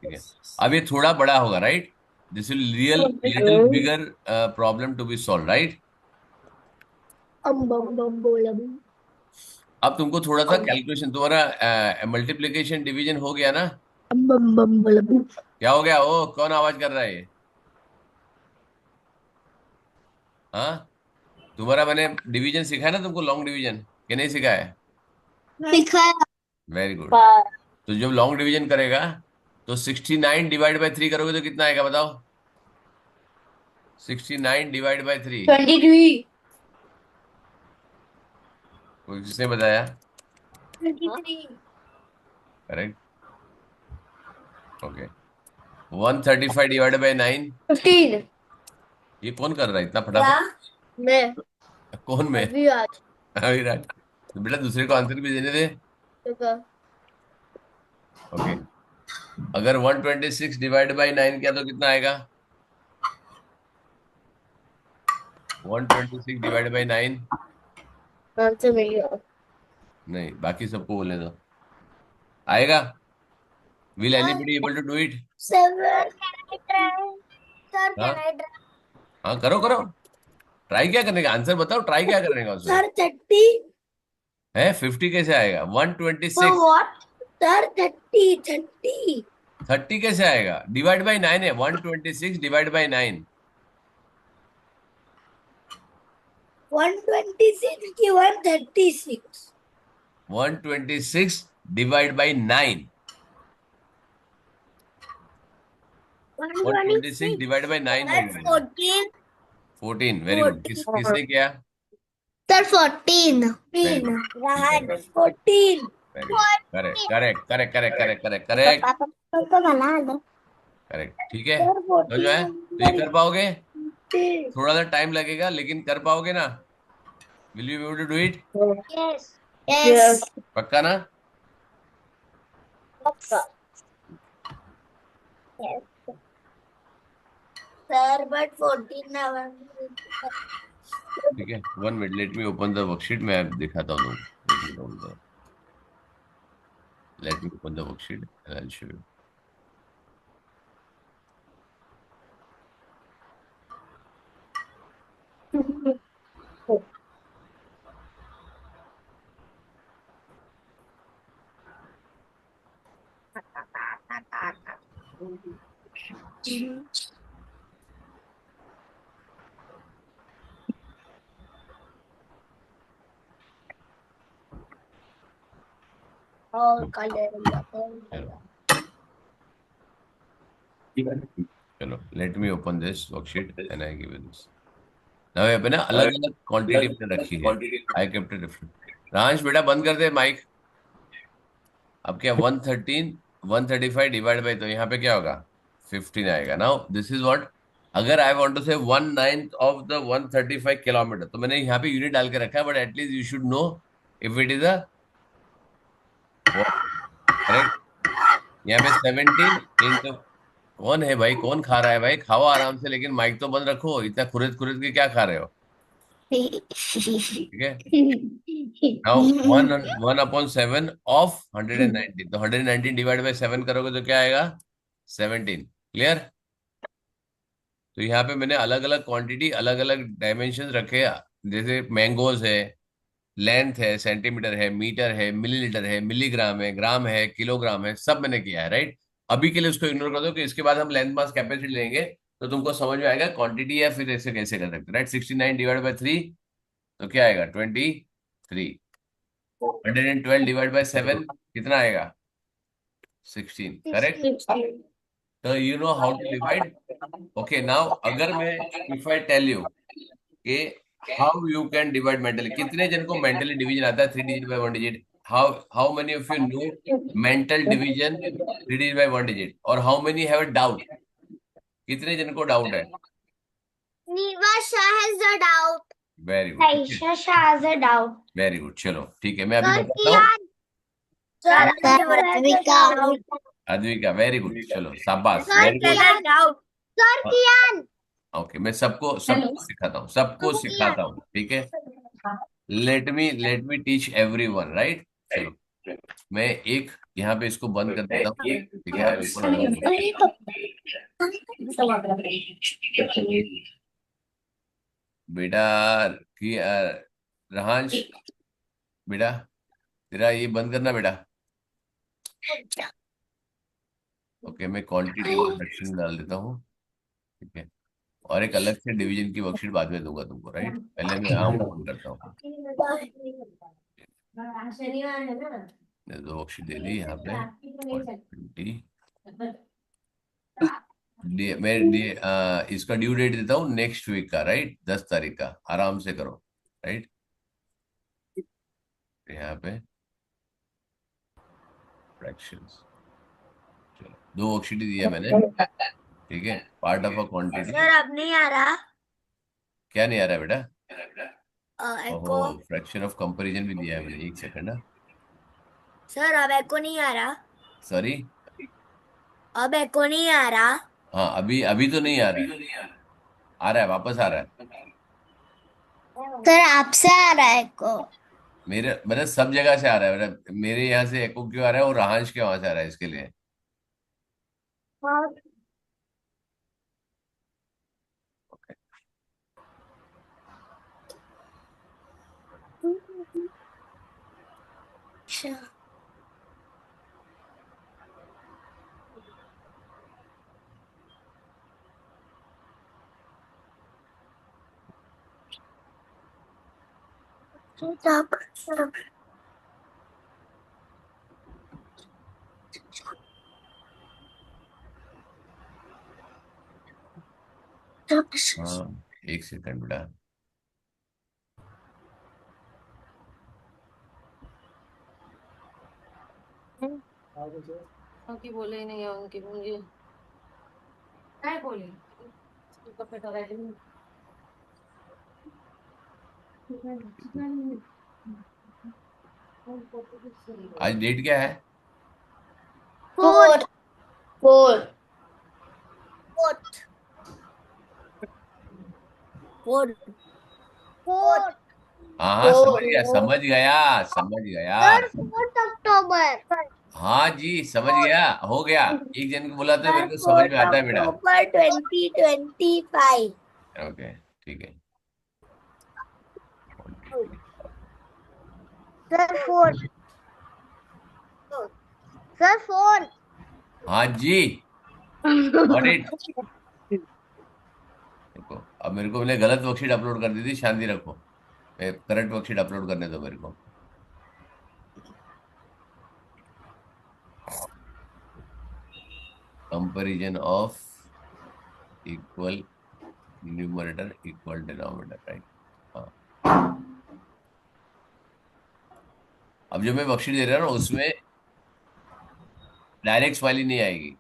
ठीक है, अब ये थोड़ा बड़ा होगा, right? This will little bigger problem to be solve, right? अब तुमको थोड़ा सा कैलकुलेशन, तुम्हारा मल्टीप्लिकेशन डिवीजन हो गया ना? क्या हो गया? ओ, कौन आवाज कर रहा है ये? हाँ, तुम्हारा मैंने डिवीजन सिखाया ना तुमको, लॉन्ग डिवीजन, कि नहीं सिखाया? सिखाया। Very good. तो जब लॉन्ग डिवीजन करेगा तो 69 डिवाइड बाय 3 करोगे तो कितना आएगा बताओ? 69 डिवाइड बाय 3 23। कोई किसने बताया? 23। Correct, okay. 135 divide by 9, 15। ये कौन कर रहा है इतना फटाफट? मैं कौन में? अभी आज विराट। तो बेटा दूसरे को आंसर भी देने दे। ओके, अगर 126 डिवाइड बाय 9 किया तो कितना आएगा? 126 डिवाइड बाय 9, आंसर मिल गया। नहीं, बाकी सबको बोलने दो। आएगा? Will anybody able to do it? Sir, can I try? Sir, can हाँ I try? हाँ, करो करो। ट्राई क्या करने का, आंसर बताओ, ट्राई क्या करने का उसमें? Sir, 30. है 50 कैसे आएगा? For 126। what? Sir, 30. 30 कैसे आएगा? डिवाइड बाय 9 है, 126 डिवाइड बाय 9। 126 की 136. 126 डिवाइड बाय 9, 126 डिवाइड बाय 9 बोल That's रहे हैं। 14. 14, वेरी गुड। किसने किया? Sir, 14. वेरी गुड, ठीक है। 14. Very good, correct correct correct correct correct correct correct पापा तो बना दो। करेक्ट, ठीक है। Sir, समझ में आया? तो ये कर पाओगे? 14. थोड़ा सा टाइम लगेगा लेकिन कर पाओगे ना? Will you be able to do it? Yes. Yes. पक्का ना? Yes. Sir, but 14 never. ठीक है, 1 minute, let me open the worksheet, मैं दिखाता हूँ तुमको। Let me open the worksheet and I will show you. All color. चलो, let me open this worksheet and I give you this. Now यहाँ पे ना अलग अलग क्वांटिटी मैंने रखी है। I kept it different. Ransh बेटा बंद कर दे माइक। अब क्या 113 135 डिवाइड बाई, तो यहाँ पे क्या होगा? 15 आएगा। नाउ दिस इज व्हाट, अगर आई वांट टू से 1/9 ऑफ द 135 किलोमीटर, तो मैंने यहाँ पे यूनिट डाल के रखा है, but at least you should know if it is a correct. यहाँ पे 17 इंटू, कौन है भाई, कौन खा रहा है भाई? खाओ आराम से, लेकिन माइक तो बंद रखो, इतना खुरद खुरद के क्या खा रहे हो? ठीक है। नाउ 1/7 ऑफ 119, तो 119 डिवाइड बाय 7 करोगे तो क्या आएगा? 17। क्लियर? तो यहाँ पे मैंने अलग अलग क्वांटिटी, अलग अलग डायमेंशन रखे हैं। जैसे मैंगोज है, लेंथ है, सेंटीमीटर है, मीटर है, मिलीलीटर है, मिलीग्राम है, ग्राम है, किलोग्राम है, सब मैंने किया है, राइट? अभी के लिए उसको इग्नोर कर दो, कि इसके बाद हम लेंथ मास कैपेसिटी लेंगे तो तुमको समझ में आएगा क्वांटिटी है, फिर ऐसे कैसे कर सकते, राइट? 69 डिवाइड बाय 3 तो क्या आएगा? 23। 112 डिवाइड बाय 7 कितना आएगा? 16, करेक्ट? तो you know how to divide. Okay, now अगर मैं, इफ आई टेल यू कि how you can divide mentally, कितने जन को मेंटली डिवीजन आता है 3 digit by 1 digit? How many of you know mental division 3 digit by 1 digit? और how many have a doubt? कितने जन को डाउट है? Nivasha has a doubt. Very good, Aisha has a doubt. Very good. चलो ठीक है, मैं अभी Sir, बताता हूँ। Sir, अद्विका, वेरी गुड, चलो शाबाश, sir very good. Doubt. Sir Kiaan. Okay, मैं सबको सबको सिखाता हूँ, सबको सिखाता हूँ, ठीक है। Let me teach everyone, right. चलो, मैं एक यहाँ पे इसको बंद कर देता हूँ, ठीक है, आप इसको लगा दो। अरे बेटा कि रहांश, बेटा तेरा ये बंद करना बेटा। ओके, मैं क्वांटिटी फ्रैक्शन डाल देता हूँ, ठीक है। और एक अलग से डिवीजन की वर्कशीट बाद में दूंगा तुमको, राइट। पहले मैं यहाँ ओपन करता हूँ। शनिवार है ना। मैंने दो वर्कशीट दे दी यहाँ पे, और 20। इसका ड्यू डेट देता हूँ नेक्स्ट वीक का, राइट, 10 तारीख का। आराम से करो, राइट। यहाँ पे फ्रैक्शंस, चलो 2 वर्कशीट दिया मैंने, ठीक है। Part of a quantity. Sir अब नहीं आ रहा। क्या नहीं आ रहा है बेटा? ओहो, एको। फ्रैक्शन ऑफ कंपैरिजन भी दिया है मैंने, एक सेकंड ना। सर अब एको नहीं आ रहा। सॉरी। अब एको नहीं आ रहा। हाँ, अभी अभी तो नहीं आ रहा है, आ रहा है, वापस आ रहा है। सर आपसे आ रहा है एको। मेरे मतलब सब जगह से आ रहा है बेटा, मेरे यहाँ से एको क्यों आ रहा है और रहांश के वहां से आ रहा है, इसके लिए। अच्छा। हाँ, एक सेकंड बेटा। उनकी बोले ही नहीं है उनकी मुझे क्या बोले उसका पेट हो रहा आज डेट क्या है? Four. Four fourth. Four. Four. हाँ हाँ, समझ गया फोर समझ गया समझ गया। सर 4 अक्टूबर। हाँ जी, समझ गया, हो गया। एक जन को बोला था, मेरे सर को समझ में फोर्थ आता है बेटा। अक्टूबर 2025। ओके, ठीक है। Quantity. Sir four. Sir four. हाँ जी, गॉट इट। देखो, अब मेरे को मैंने गलत वर्कशीट अपलोड कर दी थी, शांति रखो। करेक्ट वर्कशीट अपलोड करने दो मेरे को। Comparison of equal numerator equal denominator, right. हाँ, अब जो मैं वर्कशीट दे रहा हूँ ना, उसमें डायरेक्ट स्माइली नहीं आएगी।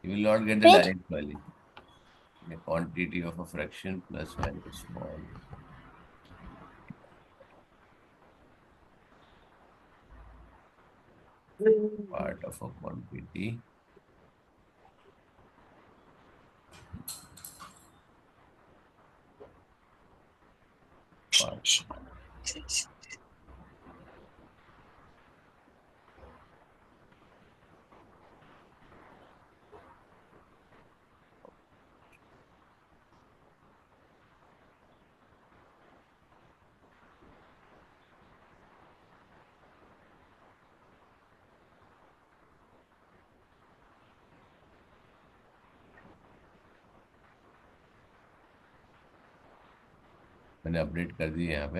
You will not get the फिर direct smiley. Quantity of a fraction plus minus small part of a quantity part. मैंने अपडेट कर दी है यहाँ पे।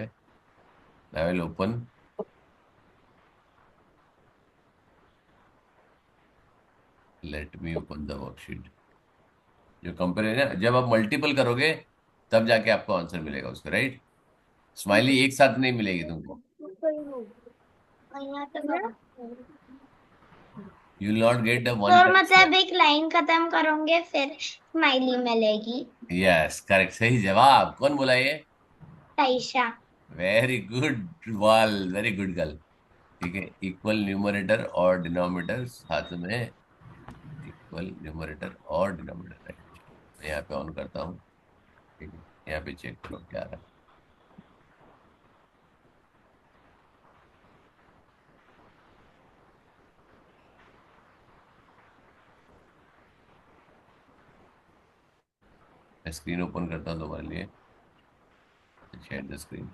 I will open. Let me open the worksheet. जो कंपेरिजन, जब आप मल्टीपल करोगे तब जाके आपको आंसर मिलेगा उसका, राइट। स्माइली एक साथ नहीं मिलेगी तुमको। You will not get the one sir time मतलब एक लाइन खत्म करोगे फिर स्माइली मिलेगी। यस, करेक्ट, सही जवाब। कौन बोला ये? Taisha. Very good ball, very good girl. ठीक है, इक्वल न्यूमरेटर और डिनोमिनेटर साथ में, इक्वल न्यूमरेटर और डिनोमिनेटर। राइट, मैं यहाँ पे ऑन करता हूँ। ठीक है, यहाँ पे चेक करो क्या आ रहा है। मैं स्क्रीन ओपन करता हूँ तुम्हारे लिए, share the screen.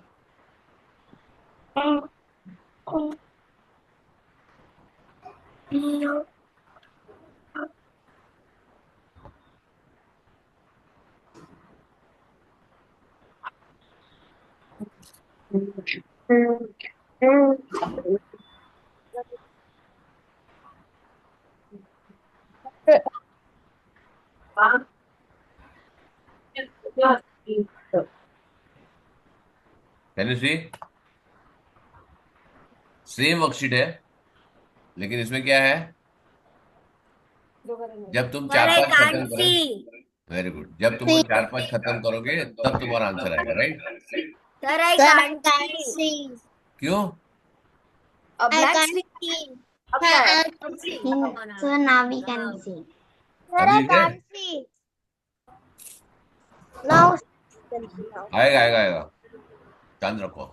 Can you see? Same worksheet है, लेकिन इसमें क्या है, जब तुम But चार I पांच can't खत्म करोगे, see. वेरी गुड, जब तुम वो See. चार पांच खत्म करोगे तब तुम्हारा आंसर आएगा। Right? Sir, I can't see. क्यों? A I black can't screen. see. Up I there. can't see. So now we can see. Sir, अभी I दिख रहा है? can't see. Now we can see now. आएगा आएगा आएगा, चांद रखो।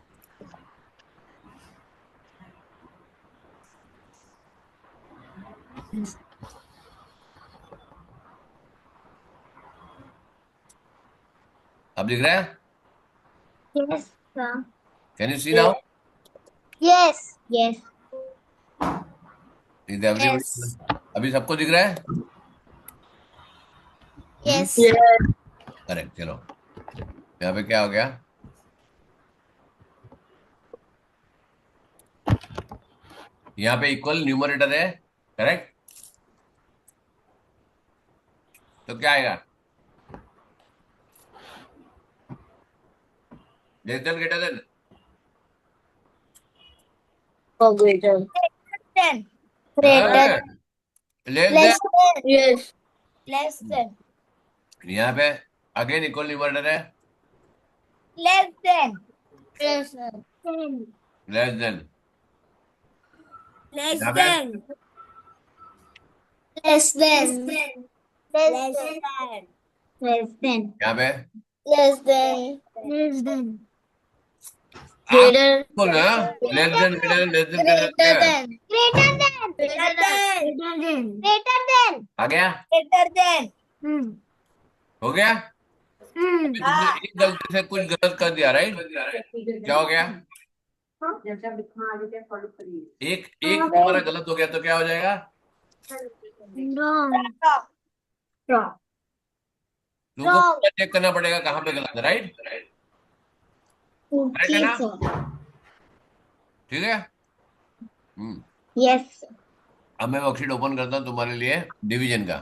अब दिख रहा है? Yes, sir. Can you see now? Yes. Yes. Is Yes. Everybody, अभी सबको दिख रहा है? Yes. करेक्ट, चलो यहाँ पे क्या हो गया, यहाँ पे इक्वल न्यूमरेटर है, करेक्ट? तो क्या आएगा, less than greater than? Greater. Than. Greater. Less Less than. than. Yes. Less than. यहाँ पे अगेन इक्वल न्यूमरेटर है, Less than. Less than. Less than. Less यहाँ पे than. Less than. Less than. Less than. यहाँ पे Less than. Less than. आप Greater. बोल रहे हैं less than, greater then, less than, greater क्या Greater है? than. Greater than. Greater than. Greater than. आ गया? Greater than. हो गया? अभी तुमने एक गलती से कुछ गलत कर दिया, राइट? क्या हो गया? एक एक तुम्हारा गलत हो गया तो क्या हो जाएगा? Wrong. Wrong. तुमको चेक करना पड़ेगा कहाँ पे गलत है, राइट? करेक्ट है ना? ठीक है। Yes. अब मैं वर्कशीट ओपन करता हूँ तुम्हारे लिए, डिवीजन का।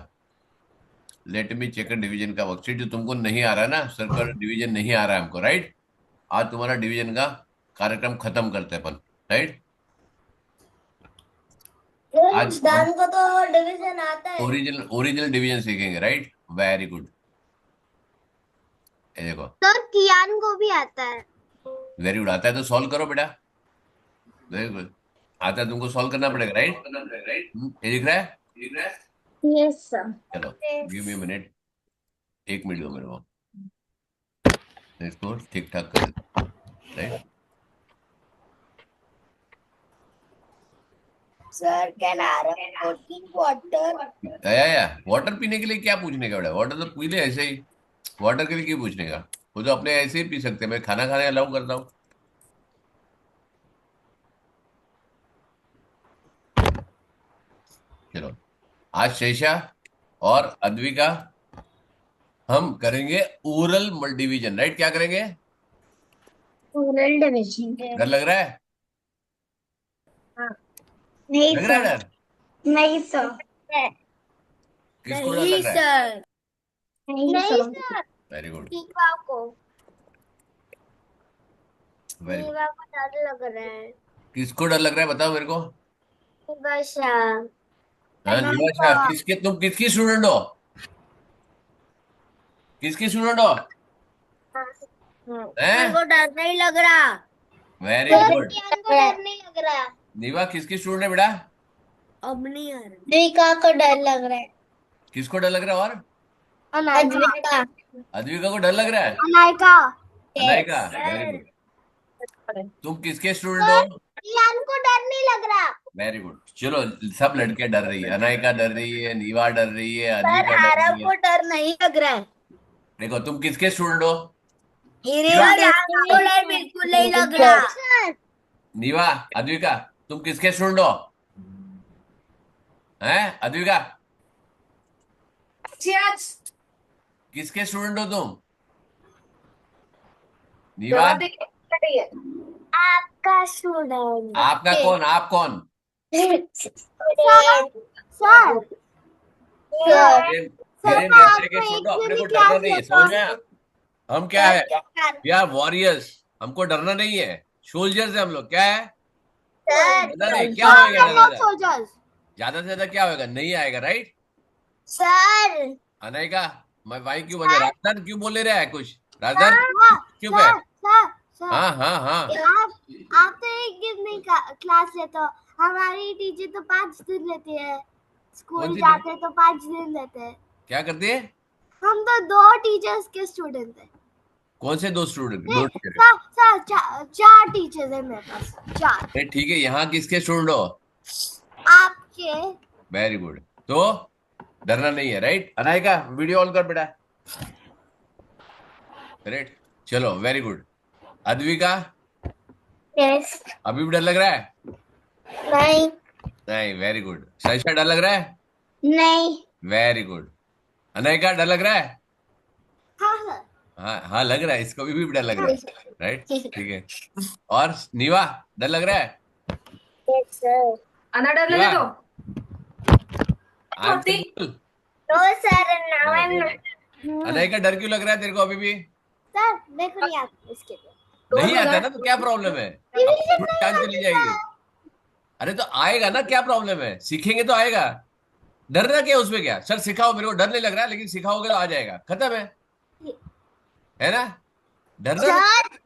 लेट मी चेक डिवीजन का वर्कशीट, जो तुमको नहीं आ रहा है ना, सर्कल डिवीजन नहीं आ रहा है हमको, राइट? आज तुम्हारा डिवीजन का कार्यक्रम खत्म करते हैं अपन, राइट? आज दान को तो डिवीजन आता है। ओरिजिनल ओरिजिनल डिवीजन सीखेंगे, राइट? Very good. ये देखो, सर कियान को भी आता है। Very good. आता है तो सॉल्व करो बेटा, वेरी गुड। आता है तुमको सॉल्व करना पड़ेगा, राइट? ये दिख रहा है? Yes sir. चलो गिव मी अ मिनट, एक मिनट दो मेरे को, इसको ठीक ठाक कर देता हूं, right? Sir can are water? या वाटर पीने के लिए क्या पूछने का बेटा, वाटर तो पी ले ऐसे ही, वाटर के लिए क्यों पूछने का? वो तो अपने ऐसे ही पी सकते हैं, मैं खाना खाने अलाउ करता हूँ। चलो, आज शेषा और अद्विका हम करेंगे ओरल डिवीजन, राइट? क्या करेंगे? Oral division. डर लग रहा है? नहीं लग रहा है सर। डर? नहीं सर। किसको डर लग रहा है? सर। नहीं सर। वेरी गुड, नीवा को। Very good. नीवा को डर लग रहा है। किसको डर लग रहा है बताओ मेरे को? निवाशा। हाँ, निवाशा। किसके, तुम किसकी स्टूडेंट हो? किसकी स्टूडेंट हो? मेरे को डर नहीं लग रहा। Very sir good. कियान को डर नहीं लग रहा। नीवा किसकी स्टूडेंट है बेटा? अब नहीं आ रहा। द्विका को डर लग रहा है। किसको डर लग रहा है? और अनामिका। अद्विका को डर लग रहा है? अनामिका। Anayka, very good. तुम किसके स्टूडेंट हो? रियान को डर नहीं लग रहा। Very good. चलो, सब लड़के डर रही है। अनायका डर रही है, नीवा डर रही है, सर अद्विका डर आरव रही है। को डर नहीं लग रहा है। देखो, तुम किसके स्टूडेंट हो? सर आपको डर बिल्कुल नहीं लग रहा। सर नीवा, अद्विका, तुम किसके स्टूडेंट हो? हैं अद्विका, किसके स्टूडेंट हो तुम? नीवा, आपका स्टूडेंट। आपका कौन? आप कौन? सर सर मेरे सर मेरे मैं बेटे के आपको स्टूडेंट एक हो, अपने को मिनट डरना क्लास नहीं है, लेता समझ हूँ। में आया? हम क्या है? We are warriors. हमको डरना नहीं है, सोल्जर्स है हम लोग। क्या है? सर डरना नहीं। क्या सर होएगा हम ज्यादा नॉट ज्यादा? सोल्जर्स। ज्यादा से ज्यादा क्या होएगा? नहीं आएगा, राइट? सर अनायका, मैं भाई क्यों बोले? सर राजस्थान क्यों बोले रहा है कुछ? राजस्थान सर चुप है। सर सर सर हाँ हाँ हाँ। आप तो एक दिन नहीं क्लास लेते हो। हमारी टीचर तो 5 दिन लेती है। कौन स्कूल सी जाते तो 5 दिन लेते हैं। क्या करती है? हम तो 2 टीचर्स के स्टूडेंट हैं। कौन से दो स्टूडेंट? नहीं दो टीचर? सर सर 4 टीचर्स हैं मेरे पास। 4 अरे ठीक है, यहाँ किसके स्टूडेंट हो? आपके। Very good. तो डरना नहीं है, राइट? अनायका, वीडियो ऑन कर बेटा। राइट, चलो, वेरी गुड। अद्विका, यस। अभी भी डर लग रहा है? नहीं नहीं, वेरी गुड। सैशा, डर लग रहा है? नहीं। Very good. अनायका, डर लग रहा है? हाँ सर। हाँ हाँ, लग रहा है, इसको भी डर लग रहा है, राइट? ठीक है। और नीवा, डर लग रहा है? Yes sir. अना डर नीवा, लगे तो आंसर बोल। नो सर नाउ हाँ, आई very good। एम। अनायका, डर क्यों लग रहा है तेरे को अभी भी? सर मेरे को नहीं आता इसके लिए। नहीं आता ना, तो क्या प्रॉब्लम है? अब रिवीजन थोड़ी नहीं जान चली आती जाएगी। सर। अरे तो आएगा ना, क्या प्रॉब्लम है? सीखेंगे तो आएगा। डरना क्या है उसमें? क्या सर सिखाओ, मेरे को डर नहीं लग रहा है, लेकिन सिखाओगे तो आ जाएगा, खत्म है ना? डरना नहीं। सर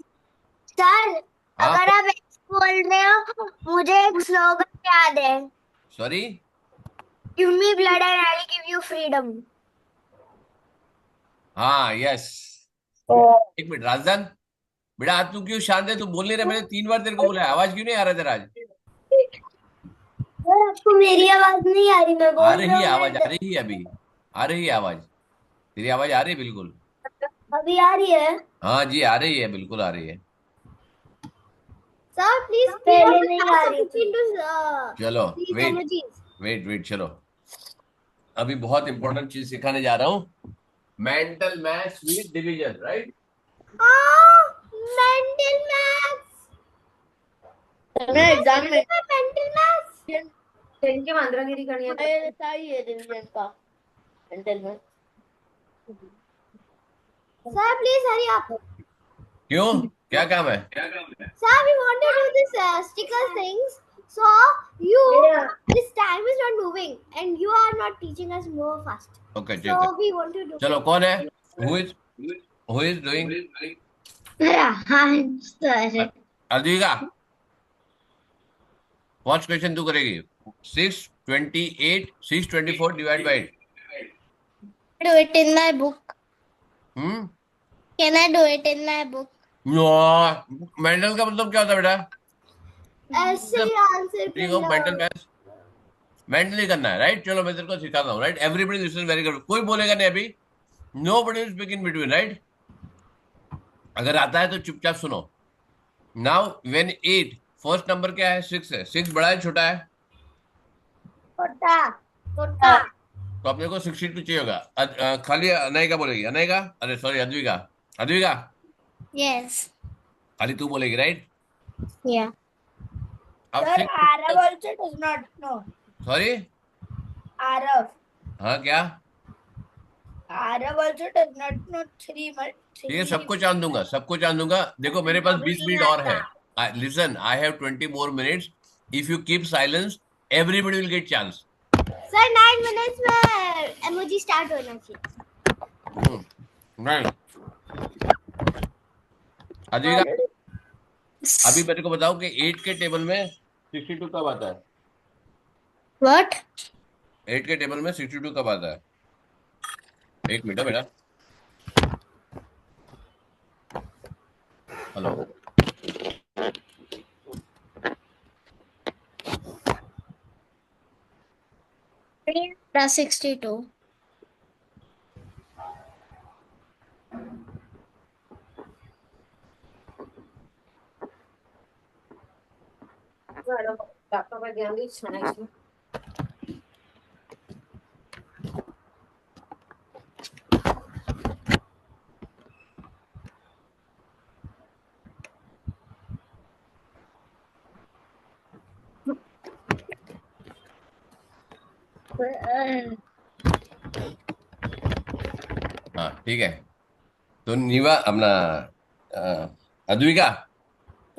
सर हाँ, अगर आप ऐसे बोल रहे हो मुझे एक स्लोगन याद है। Sorry. Give me blood and I give you freedom. हाँ, यस। एक मिनट राजदान, बेटा आज तू क्यों शांत है? तू बोल नहीं रहा, मैंने 3 बार तेरे को बोला है, आवाज क्यों नहीं आ रहा तेरा आज? सर आपको मेरी आवाज नहीं आ रही? मैं आ बोल रहा रही है हूँ आवाज, आ रही है अभी। आ रही है आवाज, तेरी आवाज आ रही है बिल्कुल। अभी आ रही है। हाँ जी, आ रही है, बिल्कुल आ रही है। सर प्लीज पहले नहीं आ रही थी। चलो, These wait emojis. Wait wait, चलो। अभी बहुत इंपॉर्टेंट चीज सिखाने जा रहा हूँ। Mental maths with division, right? Mental maths. Exam में मेंटल मैथ्स इनकी मांद्रागिरी करनी है चाहिए डिवीजन का। Mental maths. Sir please hurry up. क्यों, क्या काम है? Sir, we want to do this sticker things. So this time is not moving, and you are not teaching us more fast. Okay, So ठीक है। we want to do. चलो, कौन है? Who is doing? हाँ sir. Advika, first question तू करेगी। 628 624 divide by 8। Do it in my book. Hmm. Can I do it in my book? Mental का मतलब क्या होता है बेटा? ऐसे ही आंसर ठीक हो, मेंटल मैथ्स मेंटली करना है, राइट? चलो, मैं तेरे को सिखाता हूँ, right? Everybody listen very good. कोई बोलेगा नहीं अभी। Nobody will speak in between, right? अगर आता है तो चुपचाप सुनो। नाउ व्हेन 8, फर्स्ट नंबर क्या है? 6 है। 6 बड़ा है छोटा है? छोटा छोटा। तो अपने को 62 चाहिए होगा। खाली अनायका बोलेगी। अनायका, अरे सॉरी, अद्विका। अद्विका, Yes. खाली तू बोलेगी, राइट? Yeah. अब Sir, Arav also does not know. Sorry. Arav. हाँ, क्या? Arav also does not know 3 ठीक है, सबको चांद दूंगा, सबको चांद दूंगा। देखो, मेरे पास 20 मिनट और है। Listen, I have 20 more minutes. If you keep silence, everybody will get chance. Sir, 9 minutes में emoji start होना चाहिए। नहीं, अद्विका, अभी मेरे को बताओ कि 8 के टेबल में 62 कब आता है? व्हाट? 8 के टेबल में 62 कब आता है? एक मिनट बेटा। हेलो। 62। लैपटॉप पे ध्यान दीजिए। हाँ ठीक है। तो नीवा अपना अद्विका,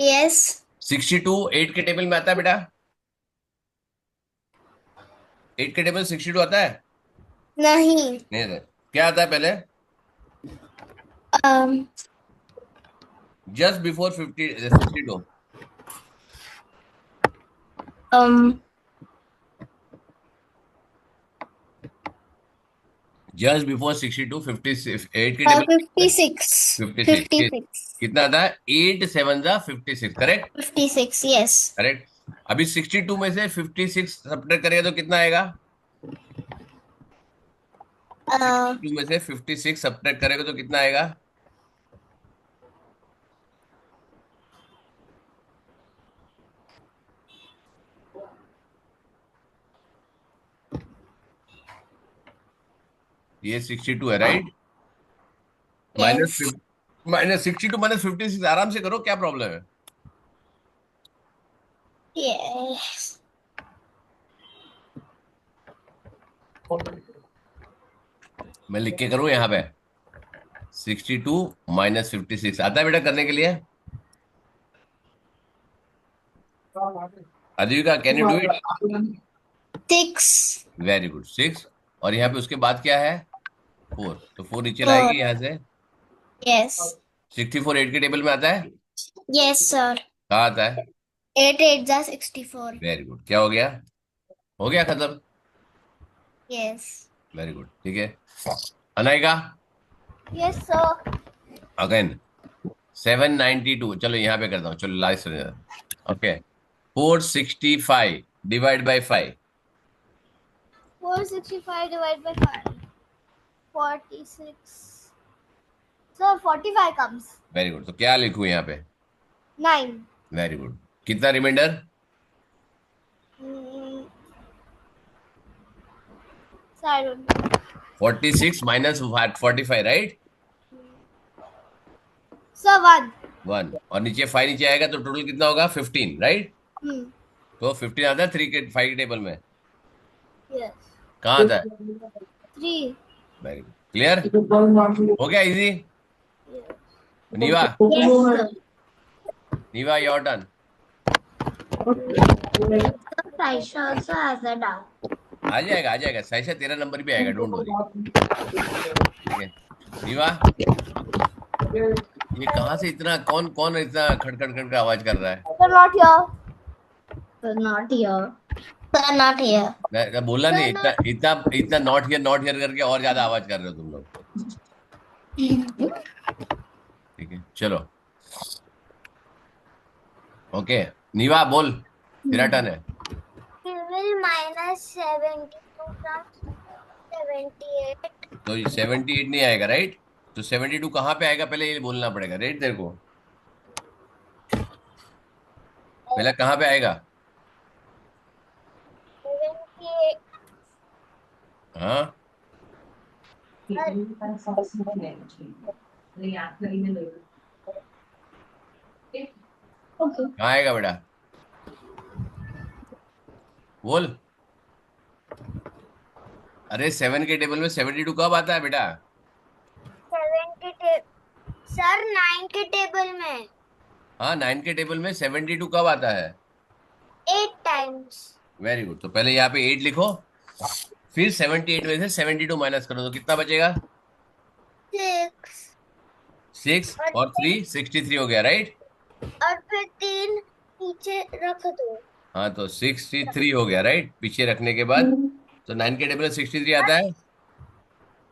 यस। 62 8 के टेबल में आता है बेटा? 8 के टेबल 62 आता है? नहीं। नहीं आता। क्या आता है पहले? um just before 62। um just before 62 8 के टेबल में 56। 56। 56। कितना आता है? 8 7 जा 56, करेक्ट? 56, यस। करेक्ट। अभी 62 में से 56 सब्ट्रैक्ट करेगा तो कितना आएगा? 62 में से 56 सब्ट्रैक्ट करेगा तो कितना आएगा? ये 62 है, राइट? यस। माइनस 62 माइनस 56 आराम से करो, क्या प्रॉब्लम है? यस। मैं लिख के करूं यहाँ पे? 62 माइनस 56 आता है बेटा करने के लिए? आजीविका, can you do it? 6। Very good, 6। और यहाँ पे उसके बाद क्या है? 4। तो 4 नीचे 4। लाएगी यहाँ से। यस। 64 8 के टेबल में आता है? Yes sir. कहाँ आता है? 8 8 जा 64। वेरी गुड, क्या हो गया? हो गया खत्म। यस। वेरी गुड, ठीक है। Anaika, yes sir. अगेन 792, चलो यहाँ पे करता हूँ, चलो last. Okay. 465 divide by 5। 465 divided by 5. 46. Sir, 45 comes. Very good, तो क्या लिखूं यहाँ पे? 9. Very good. कितना remainder? Mm, sir, I don't know. 46 minus 45, right? Sir, 1. 1 और नीचे 5 नीचे आएगा तो टोटल कितना होगा? 15, राइट? Hmm. तो 15 आता है 3 के 5 के टेबल में? Yes. कहाँ आता है? 3. वेरी गुड, क्लियर हो गया? Easy. Yes. Neeva, Yes, sir. Neeva your turn. Saisha also has a doubt. आ जाएगा आ जाएगा, साइशा तेरा नंबर भी आएगा, डोंट वरी। ठीक है। नीवा, ये कहाँ से इतना कौन कौन इतना खड़खड़ खड़ आवाज कर रहा है? Sir, not here. Sir, not here. Sir, not here. मैं बोला नहीं, Sir, इतना not. इतना इतना नॉट हियर करके और ज्यादा आवाज कर रहे हो तुम लोग। ठीक है, चलो। ओके, नीवा बोल, तेरा टर्न है। He will minus 72 from 78. तो 78 नहीं आएगा, राइट? तो 72 कहाँ पे आएगा पहले ये बोलना पड़ेगा, राइट? तेरे को पहले कहाँ पे आएगा? 78. हाँ, Okay. कहाँ आएगा बेटा? बोल। अरे 7 के टेबल में 72 कब आता है बेटा? 70 सर 9 के टेबल में हाँ, 9 के टेबल में 72 कब आता है? 8 टाइम्स। वेरी गुड, तो पहले यहाँ पे 8 लिखो, फिर 78 में से 72 माइनस करो तो कितना बचेगा? 6 6 और और 3 63 हो गया, राइट? और फिर 3 नीचे रख दो। हाँ तो 63 हो गया, राइट, पीछे रखने के बाद। तो 9 के टेबल में 63 आता है।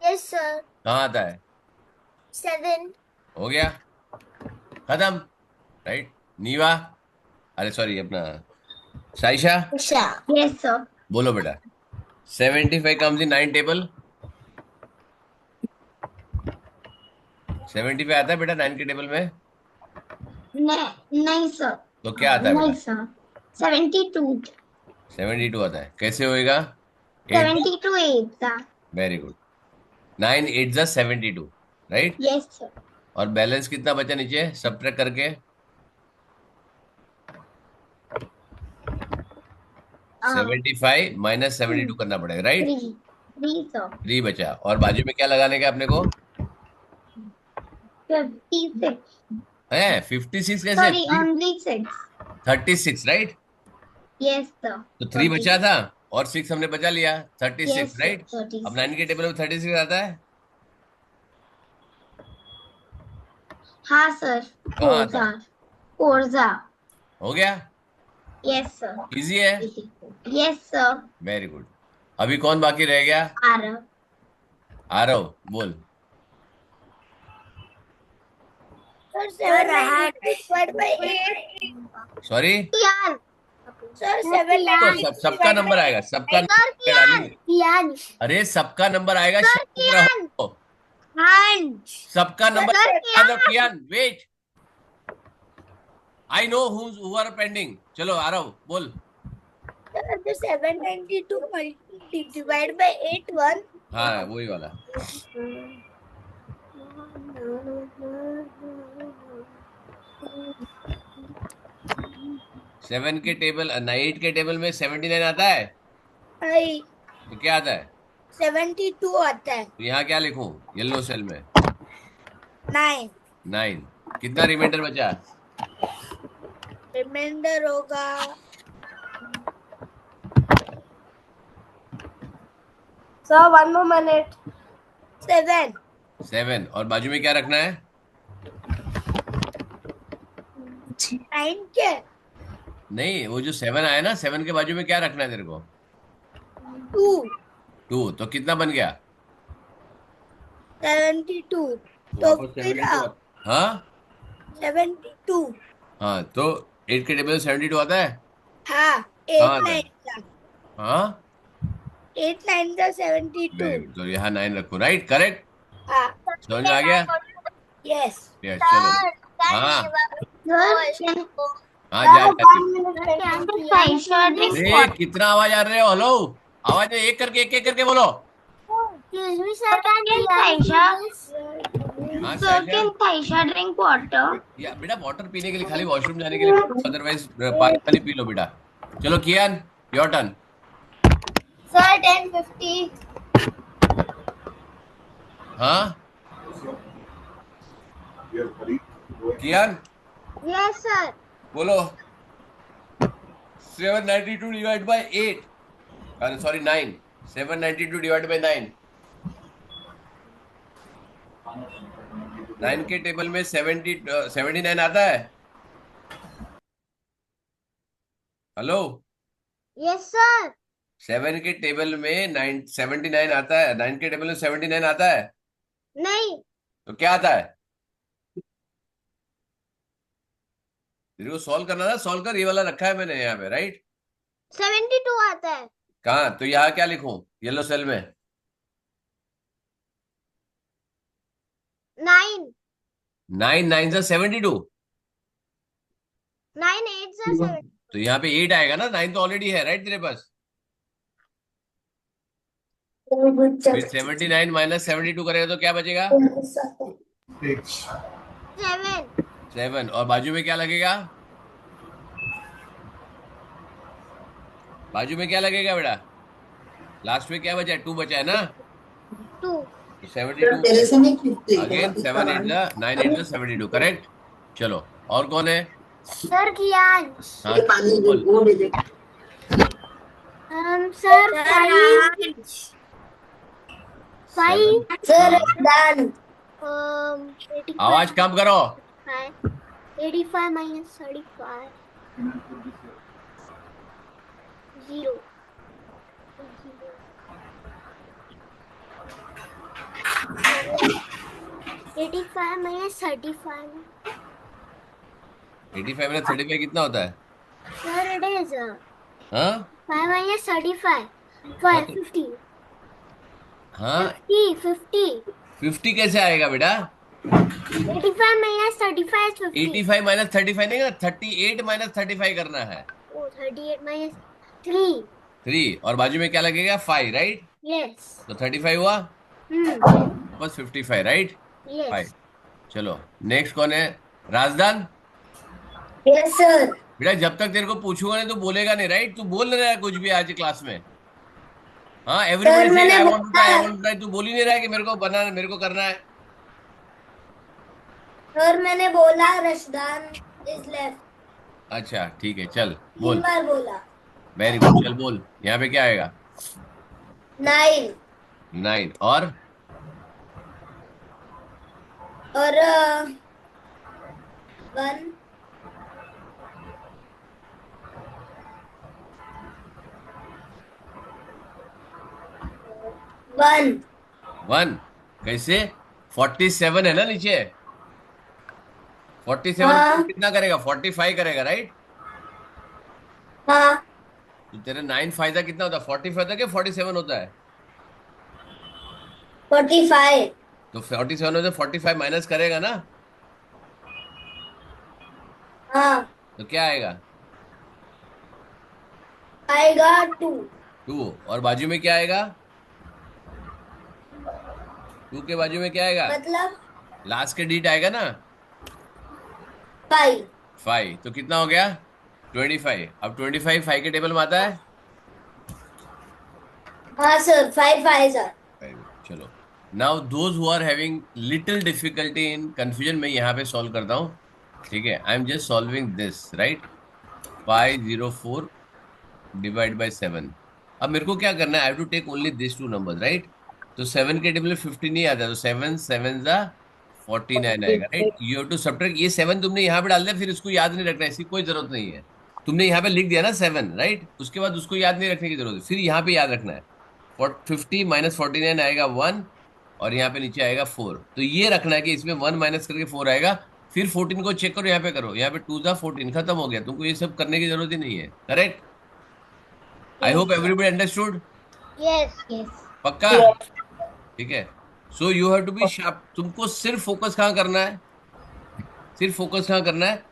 Yes sir. कहाँ आता है? 7। हो गया, खत्म, राइट। नीवा, अरे सॉरी, अपना साइशा, अच्छा। Yes sir. बोलो बेटा। 75 कम्स इन 9 टेबल। 75 आता है बेटा 9 के टेबल में। नहीं सर। तो क्या आता है नहीं बेटा? सर। 72। 72 आता है, कैसे होएगा? 8, 72 8 सर। Very good. 9 8 जा 72, राइट। Yes sir. और बैलेंस कितना बचा नीचे सब्ट्रैक्ट करके? 75 माइनस 72 करना पड़ेगा, राइट। 3 सर। 3 बचा, और बाजू में क्या लगाने का अपने को? 56। है 56 कैसे? Sorry only 6। 36, right. Yes sir. तो 3 बचा था और 6 हमने बचा लिया, 36, यस सर। राइट। अब 9 के 36। टेबल में 36 आता है। हाँ सर। कहाँ आता है? फोर्जा। फोर्जा। हो गया, यस सर। इजी है, यस सर। Very good. अभी कौन बाकी रह गया? आरव। आरव, बोल। सर 7 सॉरी, कियान। सर 7 तो सबका नंबर आएगा, सबका सर नंबर डालेंगे। कियान। अरे सबका नंबर आएगा, सर शांत कियान। रहो। हंस। सबका नंबर, सर याद रखो, Kiaan. Kiaan wait, I know who are pending. चलो आरव बोल। Sir 792 divide by 8 1। हाँ वही वाला। 7 के टेबल, 8 के टेबल में 79 आता है। आई तो क्या आता है? 72 आता है। तो यहाँ क्या लिखूं येलो सेल में? 9। 9। कितना रिमाइंडर बचा? रिमाइंडर होगा सर 1 more minute। 7। 7, और बाजू में क्या रखना है? 9 के नहीं, वो जो 7 आया ना, 7 के बाजू में क्या रखना है तेरे को? 2। 2, तो कितना बन गया? 72। तो तो वापस फिर 72 हाँ। 72। हाँ तो 8 के टेबल में 72 आता है। हाँ कहाँ 8 आता है? 9 का। हाँ, 8 9 का 72। वेरी गुड, तो यहाँ 9 रखो, राइट, करेक्ट। हाँ समझ में आ गया? यस। यस, चलो। सर हाँ सर हाँ, जा जा जा। अरे Excuse कितना आवाज आ रहे हो, हेलो। आवाज में एक एक करके बोलो। me, sir. Can Taisha? हाँ Sir, Saisha. can Taisha drink water? या बेटा वाटर पीने के लिए, खाली वॉशरूम जाने के लिए, अदरवाइज पानी वाली पी लो बेटा। चलो कियान, योर टर्न। Sir, 10:50। हाँ कियान, Yes, sir. बोलो। 792 डिवाइड बाय 8, अरे सॉरी 9, 792 डिवाइड बाय 9। 9 के टेबल में 79 आता है। हेलो। Yes, sir. 7 के टेबल में 79 आता है, 9 के टेबल में 79 आता है। नहीं। तो क्या आता है? तेरे को सॉल्व करना था, सॉल्व कर, ये वाला रखा है मैंने यहाँ पे, राइट। 72 आता है। कहाँ? तो यहाँ क्या लिखूं येलो सेल में? 9। 9 9 जा 72। 9 8 sir 7। तो यहाँ पे 8 आएगा ना, 9 तो ऑलरेडी है, राइट तेरे पास। फिर 79 माइनस 72 करेगा तो क्या बचेगा? 7। 7, और बाजू में क्या लगेगा? बाजू में क्या लगेगा बेटा? लास्ट में क्या बचा है? 2 बचा है ना। 2। तो 72 अगेन, 7 8 जा 9 8 जा 72, करेक्ट। चलो, और कौन है? सर कियान। हाँ बोल। सर 5। 5 sir done. आवाज कम करो। 85 minus 35। 0. 85 minus 35. 85 में 35 कितना होता है? Sir, it is हाँ 5 minus 35. हाँ 5, तो 50. हाँ 50. 50 कैसे आएगा बेटा? 85 minus 35 is 50. 85 माइनस 35 नहीं करना, 38 माइनस 35 करना है। Oh, 38 minus 3. 3 और बाजू में क्या लगेगा? 5, राइट? Yes. तो 35 हुआ, बस 55, राइट? Yes. 5। चलो नेक्स्ट कौन है? राजदान। Yes, sir. बेटा जब तक तेरे को पूछूंगा नहीं तो बोलेगा नहीं, राइट? तू बोल नहीं रहा है कुछ भी आज क्लास में। हाँ एवरीबॉडी सर सेइंग मैंने आई वांट टू ट्राई, बोला आई है। वांट टू ट्राई, तू बोल ही नहीं रहा है कि मेरे को बनाना, मेरे को करना है। सर मैंने बोला रशदान इज लेफ्ट। अच्छा ठीक है, चल 3 बोल। बार बोला। वेरी गुड, चल बोल। यहाँ पे क्या आएगा? 9 9 और और 1 1। 1 कैसे? 47 है ना नीचे। 47 हाँ कितना करेगा? 45 करेगा, राइट? हाँ तो तेरे 9 फायदा कितना होता है? 45 होता है कि 47 होता है? 45। तो 47 में से 45 माइनस करेगा ना, हाँ तो क्या आएगा? आएगा 2। 2 और बाजू में क्या आएगा? 2 के बाजू में क्या आएगा? मतलब लास्ट के डिजिट आएगा ना, 5। 5। तो कितना हो गया? 25। अब 25 5 के टेबल में आता है। हाँ सर 5 5 सर। Very good. चलो now those who are having little difficulty in confusion, मैं यहाँ पे सॉल्व करता हूँ। ठीक है, I am just solving this, right? 504 divide by 7। अब मेरे को क्या करना है? I have to take only this two numbers, right? तो 7 के टेबल में 50 नहीं आता, तो 7 7 जा 49 आएगा, right? You have to subtract. ये 7 तुमने यहाँ पे डाल दिया, फिर इसको याद नहीं रखना, इसकी कोई जरूरत नहीं है। तुमने यहाँ पे लिख दिया ना 7, राइट? उसके बाद उसको याद नहीं रखने की जरूरत है, फिर यहाँ पे याद रखना है। 50 माइनस 49 आएगा 1, और यहाँ पे नीचे आएगा 4। तो ये रखना है कि इसमें 1 माइनस करके 4 आएगा। फिर 14 को चेक करो, यहाँ पे करो, यहाँ पे 2 जा 14, खत्म हो गया। तुमको ये सब करने की जरूरत ही नहीं है, correct? I hope everybody understood. Yes yes. पक्का? ठीक है। So you have to be sharp. तुमको सिर्फ फोकस कहाँ करना है? सिर्फ फोकस कहाँ करना है?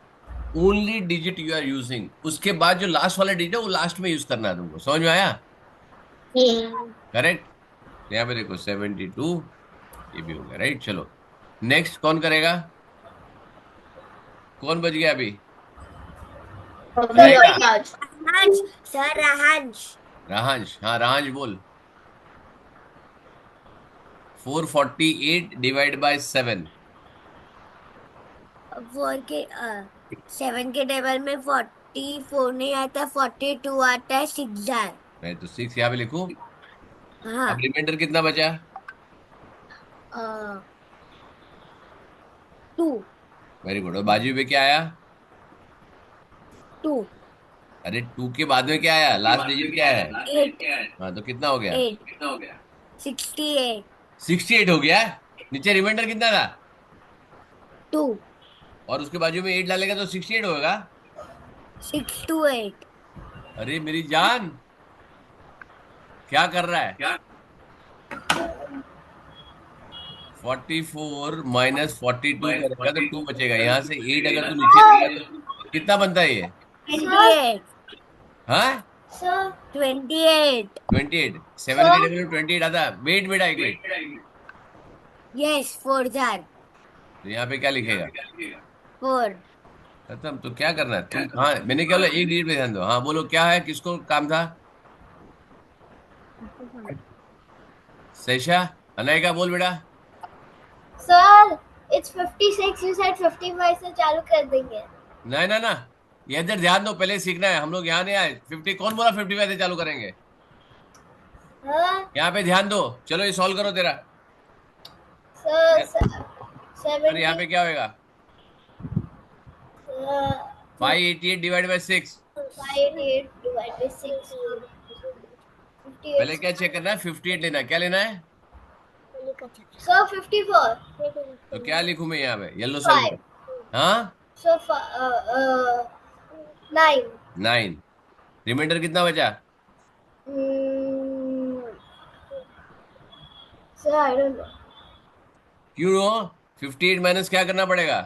Only digit you are using. उसके बाद जो लास्ट वाला डिजिट है वो लास्ट में यूज करना है तुमको। समझ में आया? करेक्ट। यहाँ पे देखो 72, ये भी हो गया, राइट? चलो नेक्स्ट कौन करेगा? कौन बच गया अभी? अनायका। राहांश सर राहांश। राहांश, हाँ राहांश बोल। 448 डिवाइड बाय 7। 4 के 7 के टेबल में 44 नहीं आता, 42 आता है, 6 जार। मैं तो 6 यहाँ पे लिखूं। हाँ अब रिमाइंडर कितना बचा? 2 वेरी गुड। और बाजू पे क्या आया? 2 अरे 2 के बाद में क्या आया? लास्ट डिजिट क्या है? 8 हाँ तो कितना हो गया? 8 68 68 हो गया। नीचे रिमाइंडर कितना था? 2 और उसके बाजू में 8 डालेगा तो 68 होगा। 6 to 8। अरे मेरी जान, क्या कर रहा है? 44 माइनस 42 करेगा तो 2 बचेगा। यहाँ से 8 अगर तू नीचे करेगा तो कितना बनता है ये? 28 हाँ सर 28। 28। 7 के टेबल में 28 आता है। वेट बेटा, एक मिनट। Yes 4 jar. तो यहाँ पे क्या लिखेगा? 4 खत्म। तो क्या करना है तुम? हाँ मैंने क्या बोला, एक डिजिट पे ध्यान दो। हाँ बोलो क्या है, किसको काम था? सैशा, अनायका बोल बेटा। सर इट्स 56, यू सेड 55 से चालू कर देंगे। ना ना ना, ये इधर ध्यान दो, पहले सीखना है। हम लोग यहाँ नहीं आए। 50 कौन बोला 55 से चालू करेंगे? हाँ यहाँ पे ध्यान दो। चलो ये सॉल्व करो तेरा। सर अरे यहाँ 70 पे क्या होएगा? 588 डिवाइड बाई 6। 58 divided by 6 पहले क्या चेक करना है? 58 लेना है। क्या लेना है? सर 54 तो क्या लिखूं मैं यहाँ पे येलो सेल में? हाँ, सर 9 9। रिमाइंडर कितना बचा? सर आई डोंट नो क्यों? 58 माइनस क्या करना पड़ेगा?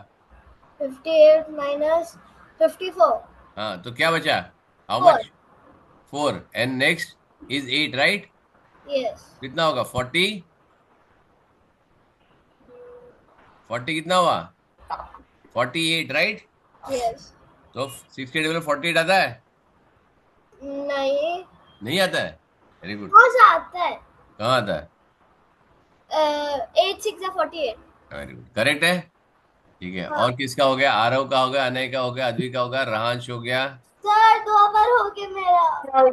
58 minus 54 हाँ, तो क्या बचा? How 4 much? 4 and next is 8, right? yes कितना होगा? 40। 40 कितना हुआ? 48, राइट? yes तो 68 में 48 आता है? नहीं नहीं आता है? Very good. कौन सा आता है कहाँ आता है? 8 6 48 वेरी गुड, करेक्ट है। ठीक है, हाँ और किसका हो गया? आरव का हो गया, अनय का हो गया, अद्वी का हो गया, रहांश हो गया। सर 2 बार हो गया मेरा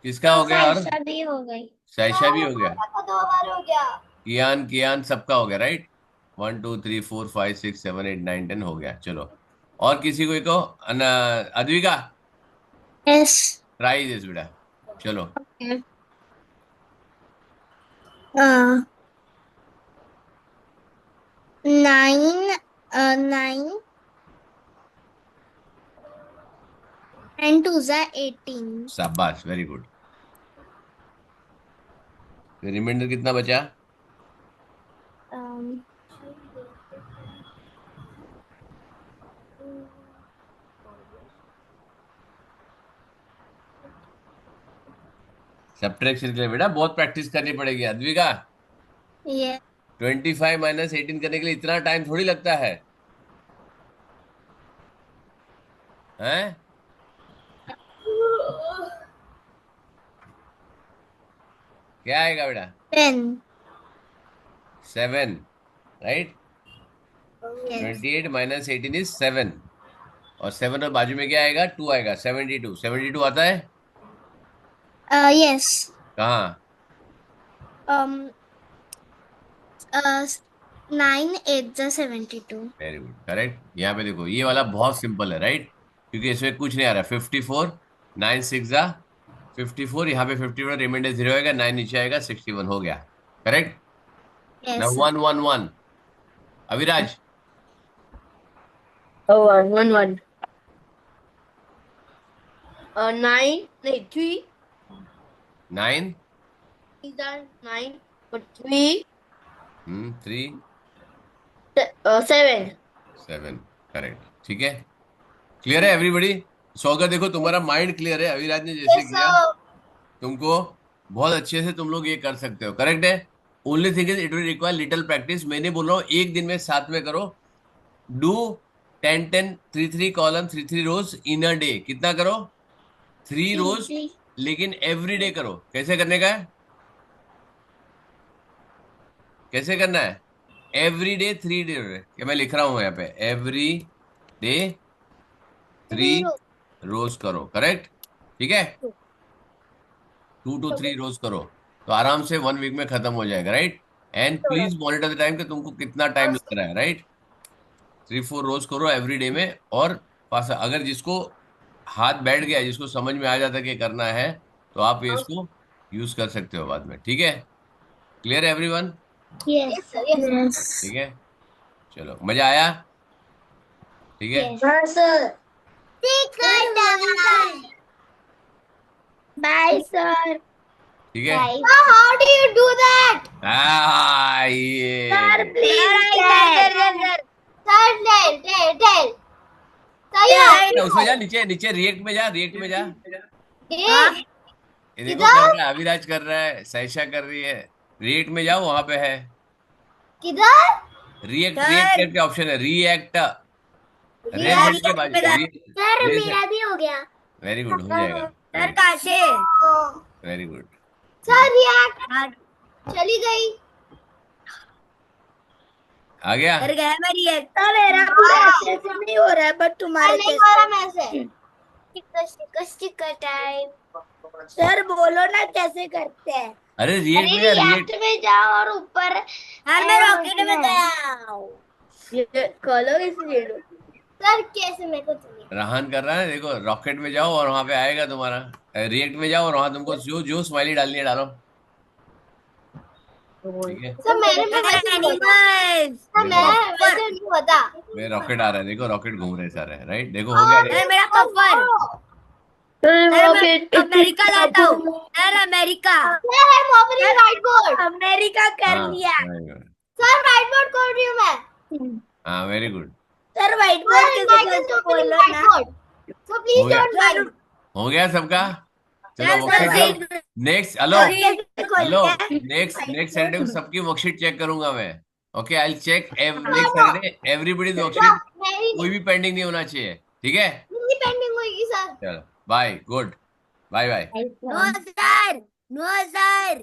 किसका हो गया? और शादी हो गई साइशा भी सर हो गया। पापा का 2 बार हो गया कियान कियान सबका हो गया, राइट? 1 2 3 4 5 6 7 8 9 10 हो गया। चलो, और किसी को एक अद्वी का यस ट्राई दिस बेटा। चलो, 9 9 and 2 are 18 शाबाश, वेरी गुड। रिमाइंडर कितना बचा? um, सब्ट्रैक्शन के लिए बेटा बहुत प्रैक्टिस करनी पड़ेगी अद्वी का। yeah 25 माइनस 18 करने के लिए इतना टाइम थोड़ी लगता है, हैं? क्या आएगा बेटा? 10 7, राइट? yes 28 माइनस 18 इज 7, और 7 और बाजू में क्या आएगा? 2 आएगा। 72, 72 आता है? yes कहाँ? um 9 8 are 72 very good, correct. यहाँ पे देखो, ये वाला बहुत सिंपल है, राइट? क्योंकि इसमें कुछ नहीं आ रहा। 54, 9 6 जा 54, यहाँ पे 54 रिमाइंडर 0 आएगा, 9 नीचे आएगा, 61 हो गया। करेक्ट। ना yes 1 1 1 Aviraj. Oh, 1 1 1. 9, no, 3. 9, These are 9, but 3, 3 7. 7, correct. ठीक है, क्लियर है एवरीबडी? सो अगर देखो तुम्हारा माइंड क्लियर है, अविराज ने जैसे yes किया, तुमको बहुत अच्छे से तुम लोग ये कर सकते हो। करेक्ट है। Only thing is it will require little practice. मैंने बोल रहा हूँ एक दिन में साथ में करो। Do 10 10 3 3 column 3 3 rows in a day. कितना करो? 3 रोज, लेकिन एवरी डे करो। कैसे करने का है? कैसे करना है? Every day 3 day. क्या मैं लिख रहा हूं यहाँ पे? एवरी डे 3 रोज करो। करेक्ट। ठीक है, 2 to 3 रोज करो, तो आराम से 1 वीक में खत्म हो जाएगा, right? And please monitor the time कि तुमको कितना टाइम लग रहा है, राइट? 3 4 रोज करो एवरी डे में। और पास अगर जिसको हाथ बैठ गया, जिसको समझ में आ जाता कि करना है, तो आप ये इसको यूज कर सकते हो बाद में। ठीक है, क्लियर है एवरीवन? yes yes ठीक है, चलो, मजा आया? ठीक है, yes sir bye sir ठीक है। how do you do that ये please tell उसमें जा, नीचे नीचे रिएक्ट में जा, रिएक्ट में जा। हाँ ये देखो कर रहा है, अविराज कर रहा है, सैशा कर रही है। रिएक्ट में जाओ, वहां पे है किधर रिएक्ट। रिएक्ट करके ऑप्शन है, रिएक्ट। रेड बटन के बाद सर मेरा भी हो गया वेरी गुड, हो जाएगा। सर काशे वेरी गुड। सर रिएक्ट चली गई आ गया? सर गया मैं रिएक्ट मेरा पूरा अच्छे से नहीं हो रहा है बट तुम्हारे नहीं हो रहा मैं से स्टिकर टाइम सर बोलो ना कैसे करते हैं अरे रिएक्ट में जा, रिएक्ट। में जाओ और ऊपर मैं रॉकेट में गया ये कलर इस रेड. सर कैसे मेरे को चाहिए? रहान कर रहा है, देखो रॉकेट में जाओ और वहां पे आएगा तुम्हारा। रिएक्ट में जाओ और वहां तुमको जो जो स्माइली डालनी है डालो। ठीक है, सर मेरे में वैसे नहीं होता। सर देखो मैं वैसे नहीं होता। मेरे रॉकेट आ रहा है, देखो रॉकेट घूम रहे सारे, राइट? देखो हो गया, देखो। मेरा कफर। अमेरिका लाता हूँ sir, America. White board America कर हाँ लिया। very good। Sir white board कर रही हूँ मैं। हाँ very good. Sir white board के बोलो ना। सो हो प्लीज गया, डोंट माइंड। हो गया सबका। चलो सर वर्कशीट लो। सर नेक्स्ट, हेलो हेलो, खोलते नेक्स्ट नेक्स्ट सैटरडे को सबकी वर्कशीट चेक करूंगा मैं। Okay, I check next Saturday everybody's worksheet. मेरी कोई भी पेंडिंग नहीं होना चाहिए, ठीक है? नहीं पेंडिंग होगी सर। चलो bye, good, bye bye. No sir, no sir.